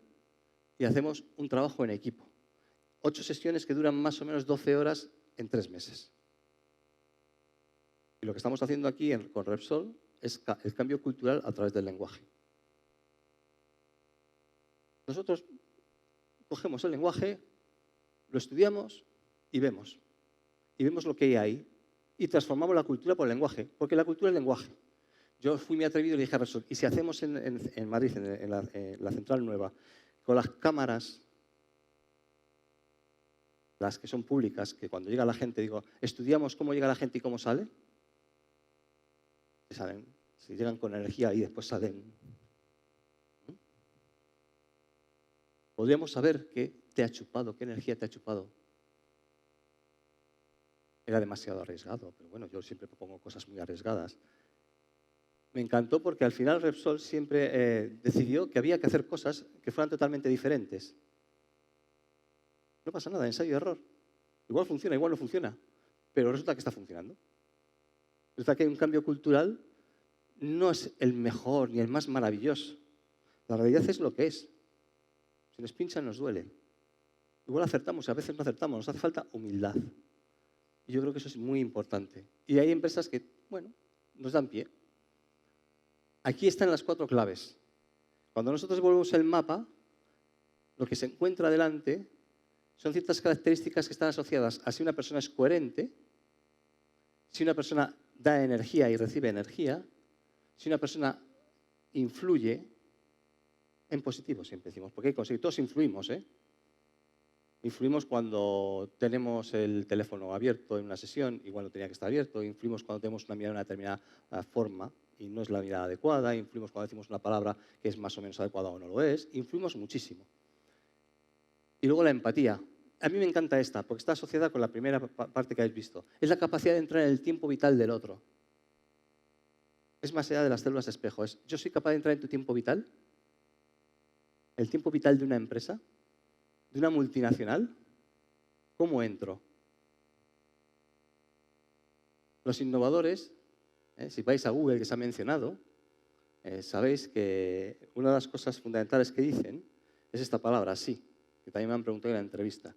S1: y hacemos un trabajo en equipo. 8 sesiones que duran más o menos 12 horas en 3 meses. Y lo que estamos haciendo aquí con Repsol es el cambio cultural a través del lenguaje. Nosotros cogemos el lenguaje, lo estudiamos y vemos. Y vemos lo que hay ahí y transformamos la cultura por el lenguaje, porque la cultura es lenguaje. Yo fui muy atrevido y le dije a Repsol, ¿y si hacemos en Madrid, en la central nueva, con las cámaras, las que son públicas, que cuando llega la gente, digo, estudiamos cómo llega la gente y cómo sale? Si llegan con energía y después salen. Podríamos saber qué te ha chupado, qué energía te ha chupado. Era demasiado arriesgado, pero bueno, yo siempre propongo cosas muy arriesgadas. Me encantó porque al final Repsol siempre decidió que había que hacer cosas que fueran totalmente diferentes. No pasa nada, ensayo y error. Igual funciona, igual no funciona, pero resulta que está funcionando. Resulta que hay un cambio cultural, no es el mejor ni el más maravilloso. La realidad es lo que es. Si nos pinchan nos duele. Igual acertamos, a veces no acertamos, nos hace falta humildad. Y yo creo que eso es muy importante. Y hay empresas que, bueno, nos dan pie. Aquí están las 4 claves.
S2: Cuando nosotros devolvemos el mapa, lo que se encuentra delante son ciertas características que están asociadas a si una persona es coherente, si una persona da energía y recibe energía, si una persona influye en positivo, siempre decimos, porque todos influimos, ¿eh? Influimos cuando tenemos el teléfono abierto en una sesión, igual no tenía que estar abierto, influimos cuando tenemos una mirada de una determinada forma y no es la mirada adecuada, influimos cuando decimos una palabra que es más o menos adecuada o no lo es, influimos muchísimo. Y luego la empatía. A mí me encanta esta, porque está asociada con la primera parte que habéis visto. Es la capacidad de entrar en el tiempo vital del otro. Es más allá de las células espejo. ¿Yo soy capaz de entrar en tu tiempo vital? ¿El tiempo vital de una empresa? ¿De una multinacional? ¿Cómo entro? Los innovadores, si vais a Google, que se ha mencionado, sabéis que una de las cosas fundamentales que dicen es esta palabra, sí, que también me han preguntado en la entrevista.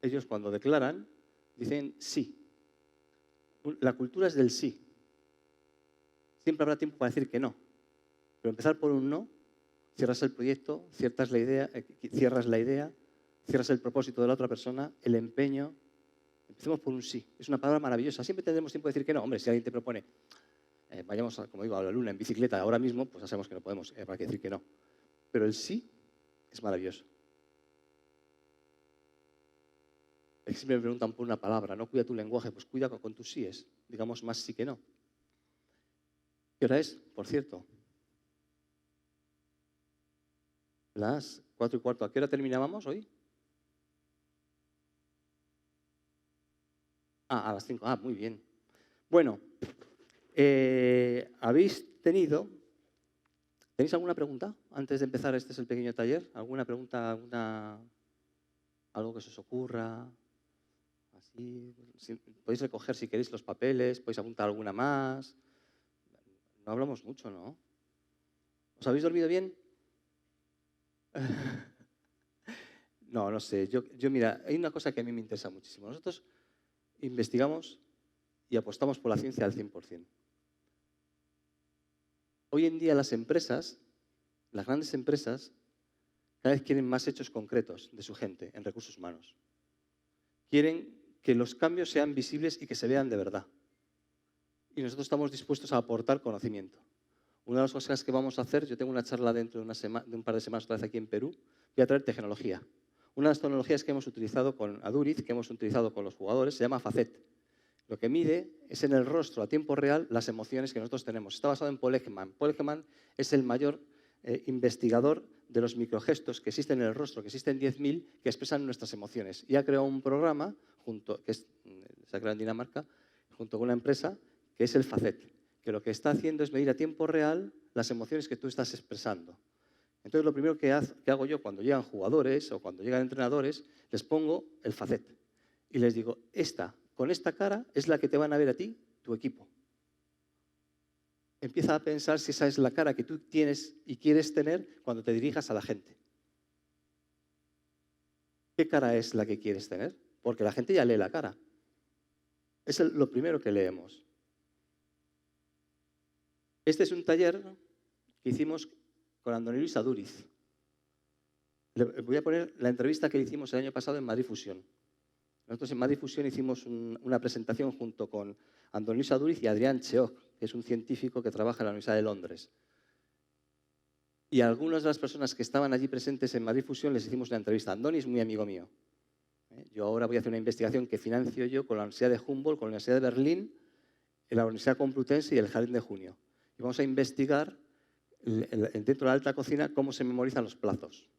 S2: Ellos cuando declaran dicen sí. La cultura es del sí. Siempre habrá tiempo para decir que no. Pero empezar por un no, cierras el proyecto, cierras la idea, cierras el propósito de la otra persona, el empeño. Empecemos por un sí. Es una palabra maravillosa. Siempre tendremos tiempo de decir que no. Hombre, si alguien te propone, vayamos, como digo, a la luna en bicicleta ahora mismo, pues ya sabemos que no podemos, habrá que decir que no. Pero el sí es maravilloso. Es que siempre me preguntan por una palabra, ¿no? Cuida tu lenguaje, pues cuida con tus síes. Digamos más sí que no. ¿Qué hora es, por cierto? Las 4:15. ¿A qué hora terminábamos hoy? A las 5. Muy bien. Bueno, ¿tenéis alguna pregunta antes de empezar? Este es el pequeño taller. ¿Alguna pregunta, algo que se os ocurra? Así, podéis recoger si queréis los papeles, podéis apuntar alguna más. No hablamos mucho, ¿no? ¿Os habéis dormido bien? No sé. Yo, mira, hay una cosa que a mí me interesa muchísimo. Nosotros investigamos y apostamos por la ciencia al 100%. Hoy en día las empresas, las grandes empresas, cada vez quieren más hechos concretos de su gente en recursos humanos. Quieren que los cambios sean visibles y que se vean de verdad. Y nosotros estamos dispuestos a aportar conocimiento. Una de las cosas que vamos a hacer, yo tengo una charla dentro de un par de semanas otra vez aquí en Perú, voy a traer tecnología. Una de las tecnologías que hemos utilizado con Aduriz, que hemos utilizado con los jugadores, se llama Facet. Lo que mide es en el rostro a tiempo real las emociones que nosotros tenemos. Está basado en Paul Ekman. Paul Ekman es el mayor investigador de los microgestos que existen en el rostro, que existen 10.000, que expresan nuestras emociones. Y ha creado un programa, que se ha creado en Dinamarca, junto con una empresa, que es el Facet, que lo que está haciendo es medir a tiempo real las emociones que tú estás expresando. Entonces, lo primero que hago yo cuando llegan jugadores o cuando llegan entrenadores, les pongo el Facet y les digo, con esta cara es la que te van a ver a ti, tu equipo. Empieza a pensar si esa es la cara que tú tienes y quieres tener cuando te dirijas a la gente. ¿Qué cara es la que quieres tener? Porque la gente ya lee la cara. Es lo primero que leemos. Este es un taller que hicimos con Andoni Luis Aduriz. Le voy a poner la entrevista que hicimos el año pasado en Madrid Fusión. Nosotros en Madrid Fusión hicimos una presentación junto con Andoni Luis Aduriz y Adrián Cheoc, que es un científico que trabaja en la Universidad de Londres. Y a algunas de las personas que estaban allí presentes en Madrid Fusión les hicimos una entrevista. Andoni es muy amigo mío. Yo ahora voy a hacer una investigación que financio yo con la Universidad de Humboldt, con la Universidad de Berlín, la Universidad Complutense y el Jardín de Junio. Y vamos a investigar dentro de la alta cocina cómo se memorizan los plazos.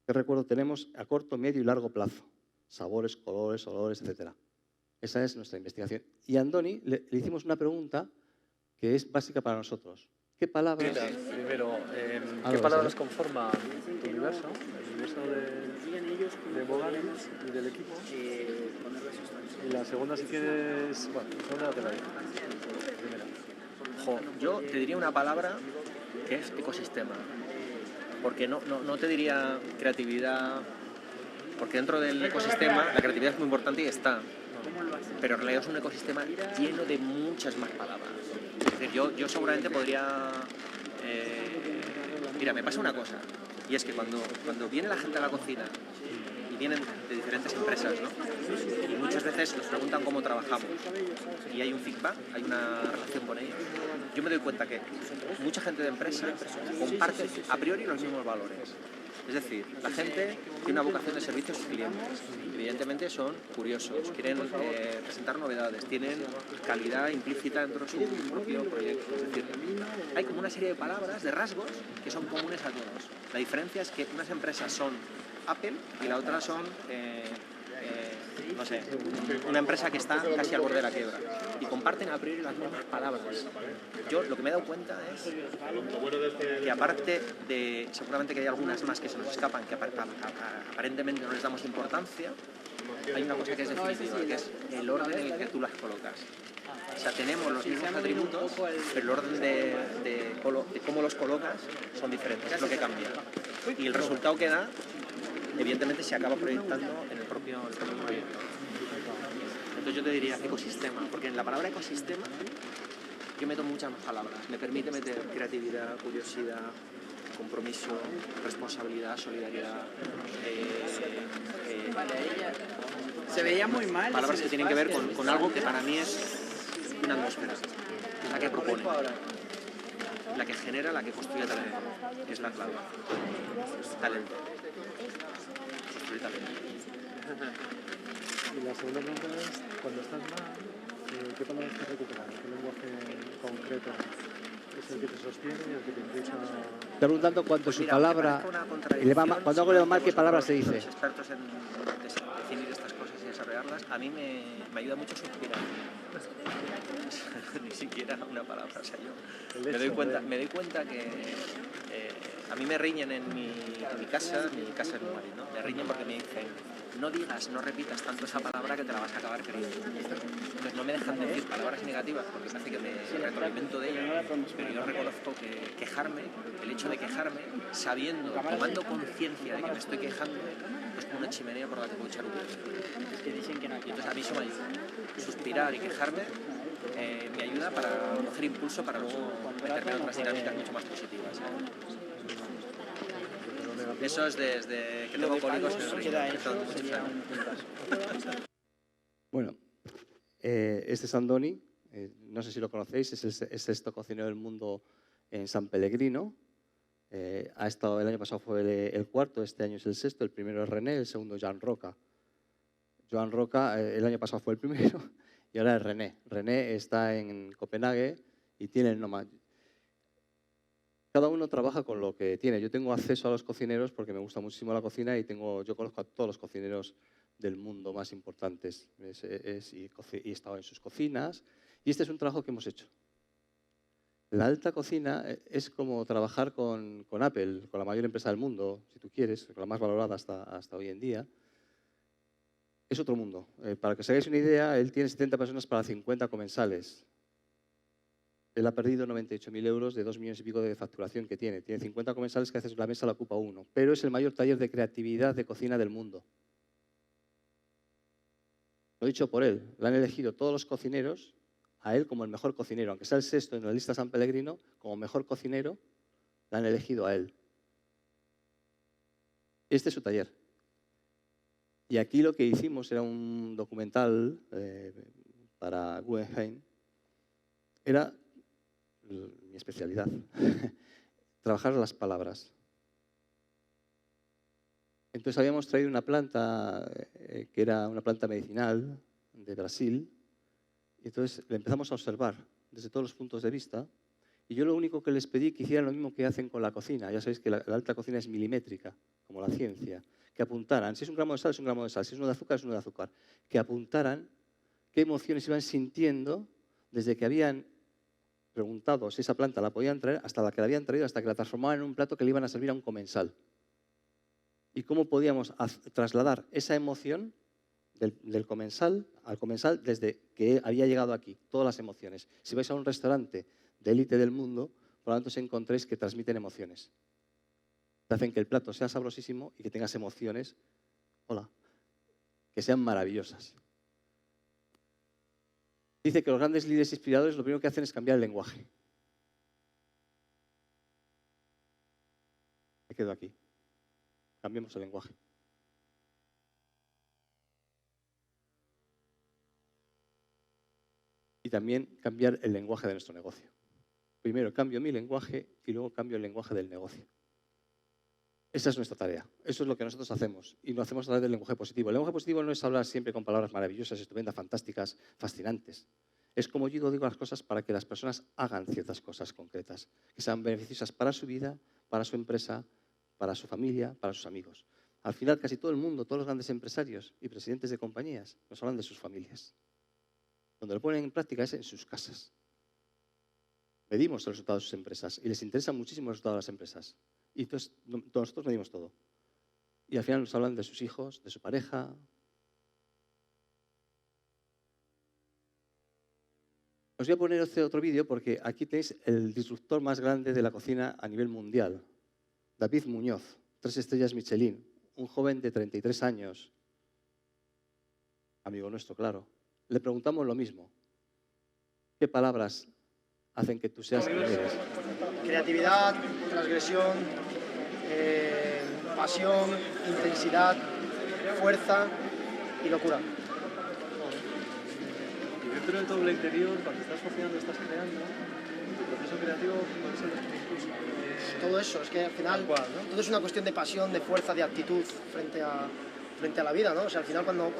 S2: ¿Qué recuerdo tenemos a corto, medio y largo plazo? Sabores, colores, olores, etc. Esa es nuestra investigación. Y a Andoni le hicimos una pregunta que es básica para nosotros. ¿Qué palabras?
S5: Primero, ¿qué palabras conforman tu universo? El universo de Bogalis y del equipo. Y la segunda, si quieres... Bueno, la segunda la te la digo. Primera.
S6: Yo te diría una palabra que es ecosistema. Porque no te diría creatividad, porque dentro del ecosistema la creatividad es muy importante y está. Pero en realidad es un ecosistema lleno de muchas más palabras. Es decir, yo seguramente podría Mira, me pasa una cosa, y es que cuando viene la gente a la cocina, y vienen de diferentes empresas, ¿no? Y muchas veces nos preguntan cómo trabajamos, y hay un feedback, hay una relación con ellos, yo me doy cuenta que mucha gente de empresa comparte a priori los mismos valores. Es decir, la gente tiene una vocación de servicio a sus clientes. Evidentemente son curiosos, quieren presentar novedades, tienen calidad implícita dentro de su propio proyecto. Es decir, hay como una serie de palabras, de rasgos, que son comunes a todos. La diferencia es que unas empresas son Apple y la otra son, no sé, una empresa que está casi al borde de la quiebra. Y comparten a priori las mismas palabras. Yo lo que me he dado cuenta es que aparte de, seguramente que hay algunas más que se nos escapan, que aparentemente no les damos importancia, hay una cosa que es definitiva, que es el orden en el que tú las colocas. O sea, tenemos los mismos atributos, pero el orden de cómo los colocas son diferentes, es lo que cambia. Y el resultado que da, evidentemente, se acaba proyectando en el propio proyecto. Entonces yo te diría ecosistema, porque en la palabra ecosistema yo meto muchas más palabras. Me permite meter creatividad, curiosidad, compromiso, responsabilidad, solidaridad.
S7: Se veía muy mal.
S6: Palabras que tienen que ver con algo que para mí es una atmósfera, es la que propone, la que genera, la que construye talento. Es la clave. Talento. Construir talento.
S5: Y la segunda pregunta es, cuando estás mal, ¿qué palabras te recuperan? ¿Qué lenguaje concreto es el que te sostiene y el que te impulsa?
S8: Está preguntando cuánto su palabra, cuando algo le va mal, ¿qué palabra se dice?
S6: Los expertos en definir estas cosas y desarrollarlas, a mí me ayuda mucho suspirar. Ni siquiera una palabra, o sea, yo me doy cuenta que a mí me riñen en mi casa es mi marido, ¿no? Me riñen porque me dicen, no digas, no repitas tanto esa palabra que te la vas a acabar creyendo. Entonces no me dejan decir palabras negativas porque parece que me retroalimento de ellas, pero yo reconozco que quejarme, el hecho de quejarme, sabiendo, tomando conciencia de que me estoy quejando, es como una chimenea por la que puedo echar un viento. Y entonces a mí eso me ayuda. Suspirar y quejarme me ayuda para coger impulso para luego meterme en otras dinámicas mucho más positivas. Eso es desde que tengo cólicos en el riñón.
S8: Bueno, este es Andoni, no sé si lo conocéis, es el sexto cocinero del mundo en San Pellegrino. Ha estado, el año pasado fue el cuarto, este año es el sexto, el primero es René, el segundo Joan Roca. Joan Roca el año pasado fue el primero y ahora es René. René está en Copenhague y tiene el Nomad. Cada uno trabaja con lo que tiene. Yo tengo acceso a los cocineros porque me gusta muchísimo la cocina y yo conozco a todos los cocineros del mundo más importantes y he estado en sus cocinas. Y este es un trabajo que hemos hecho. La alta cocina es como trabajar con Apple, con la mayor empresa del mundo, si tú quieres, con la más valorada hasta hoy en día. Es otro mundo. Para que os hagáis una idea, él tiene 70 personas para 50 comensales. Él ha perdido 98.000 euros de 2 millones y pico de facturación que tiene. Tiene 50 comensales que a veces la mesa la ocupa uno. Pero es el mayor taller de creatividad de cocina del mundo. Lo he dicho por él. Lo han elegido todos los cocineros a él como el mejor cocinero. Aunque sea el sexto en la lista San Pellegrino, como mejor cocinero, lo han elegido a él. Este es su taller. Y aquí lo que hicimos era un documental para Guggenheim. Era mi especialidad, trabajar las palabras. Entonces habíamos traído una planta que era una planta medicinal de Brasil y entonces la empezamos a observar desde todos los puntos de vista y yo lo único que les pedí que hicieran lo mismo que hacen con la cocina. Ya sabéis que la alta cocina es milimétrica, como la ciencia. Que apuntaran, si es un gramo de sal, es un gramo de sal, si es uno de azúcar, es uno de azúcar. Que apuntaran qué emociones iban sintiendo desde que habían preguntado si esa planta la podían traer, hasta la que la habían traído, hasta que la transformaban en un plato que le iban a servir a un comensal. Y cómo podíamos trasladar esa emoción del comensal al comensal desde que había llegado aquí, todas las emociones. Si vais a un restaurante de élite del mundo, por lo tanto os encontréis que transmiten emociones. Que hacen que el plato sea sabrosísimo y que tengas emociones, que sean maravillosas. Dice que los grandes líderes inspiradores lo primero que hacen es cambiar el lenguaje. quedo aquí. Cambiemos el lenguaje. Y también cambiar el lenguaje de nuestro negocio. Primero cambio mi lenguaje y luego cambio el lenguaje del negocio. Esa es nuestra tarea. Eso es lo que nosotros hacemos. Y lo hacemos a través del lenguaje positivo. El lenguaje positivo no es hablar siempre con palabras maravillosas, estupendas, fantásticas, fascinantes. Es como yo digo las cosas para que las personas hagan ciertas cosas concretas, que sean beneficiosas para su vida, para su empresa, para su familia, para sus amigos. Al final, casi todo el mundo, todos los grandes empresarios y presidentes de compañías, nos hablan de sus familias. Donde lo ponen en práctica es en sus casas. Medimos el resultado de sus empresas y les interesa muchísimo el resultado de las empresas. Y entonces nosotros medimos todo. Y al final nos hablan de sus hijos, de su pareja. Os voy a poner otro vídeo porque aquí tenéis el disruptor más grande de la cocina a nivel mundial. David Muñoz, 3 estrellas Michelin, un joven de 33 años, amigo nuestro, claro. Le preguntamos lo mismo. ¿Qué palabras hacen que tú seas quien eres?
S9: Creatividad, transgresión, pasión, intensidad, fuerza y locura.
S5: Y dentro del doble interior, cuando estás cocinando, estás creando, tu proceso creativo puede ser el impulso.
S9: Todo eso, es que al final todo es una cuestión de pasión, de fuerza, de actitud frente a la vida, ¿no? O sea, al final cuando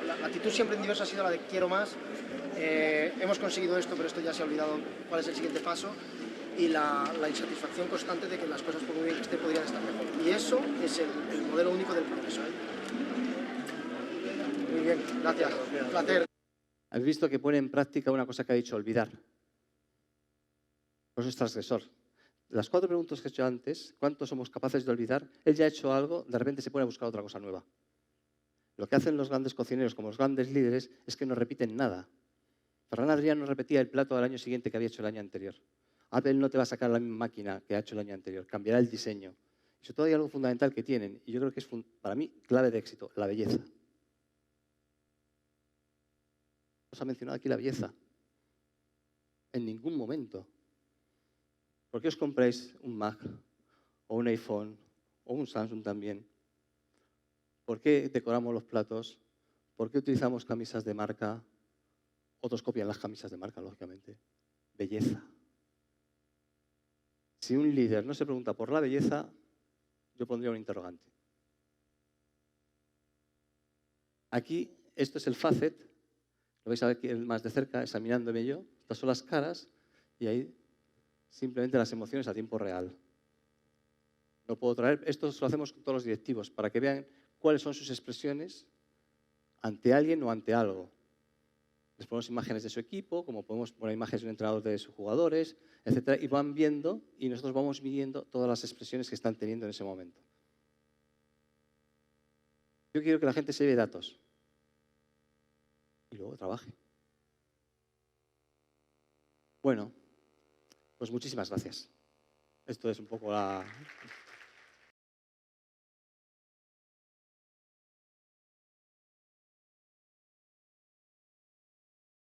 S9: la actitud siempre en Diverso ha sido la de quiero más, hemos conseguido esto, pero esto ya se ha olvidado cuál es el siguiente paso, y la insatisfacción constante de que las cosas, por muy bien que estén, podrían estar mejor. Y eso es el modelo único del progreso, ¿eh? Muy bien, gracias. Un placer.
S8: Habéis visto que pone en práctica una cosa que ha dicho, olvidar. Por eso es transgresor. Las 4 preguntas que he hecho antes, ¿cuánto somos capaces de olvidar? Él ya ha hecho algo, de repente se pone a buscar otra cosa nueva. Lo que hacen los grandes cocineros, como los grandes líderes, es que no repiten nada. Ferran Adrià no repetía el plato del año siguiente que había hecho el año anterior. Apple no te va a sacar la misma máquina que ha hecho el año anterior, cambiará el diseño. Y sobre todo hay algo fundamental que tienen, y yo creo que es, para mí, clave de éxito, la belleza. Os ha mencionado aquí la belleza. En ningún momento. ¿Por qué os compráis un Mac, o un iPhone, o un Samsung también? ¿Por qué decoramos los platos? ¿Por qué utilizamos camisas de marca? Otros copian las camisas de marca, lógicamente. Belleza. Si un líder no se pregunta por la belleza, yo pondría un interrogante. Aquí, esto es el facet, lo vais a ver aquí más de cerca, examinándome yo. Estas son las caras y ahí simplemente las emociones a tiempo real. Lo puedo traer, esto lo hacemos con todos los directivos, para que vean cuáles son sus expresiones ante alguien o ante algo. Les ponemos imágenes de su equipo, como podemos poner imágenes de un entrenador de sus jugadores, etcétera, y van viendo y nosotros vamos midiendo todas las expresiones que están teniendo en ese momento. Yo quiero que la gente se lleve datos y luego trabaje. Bueno, pues muchísimas gracias. Esto es un poco la...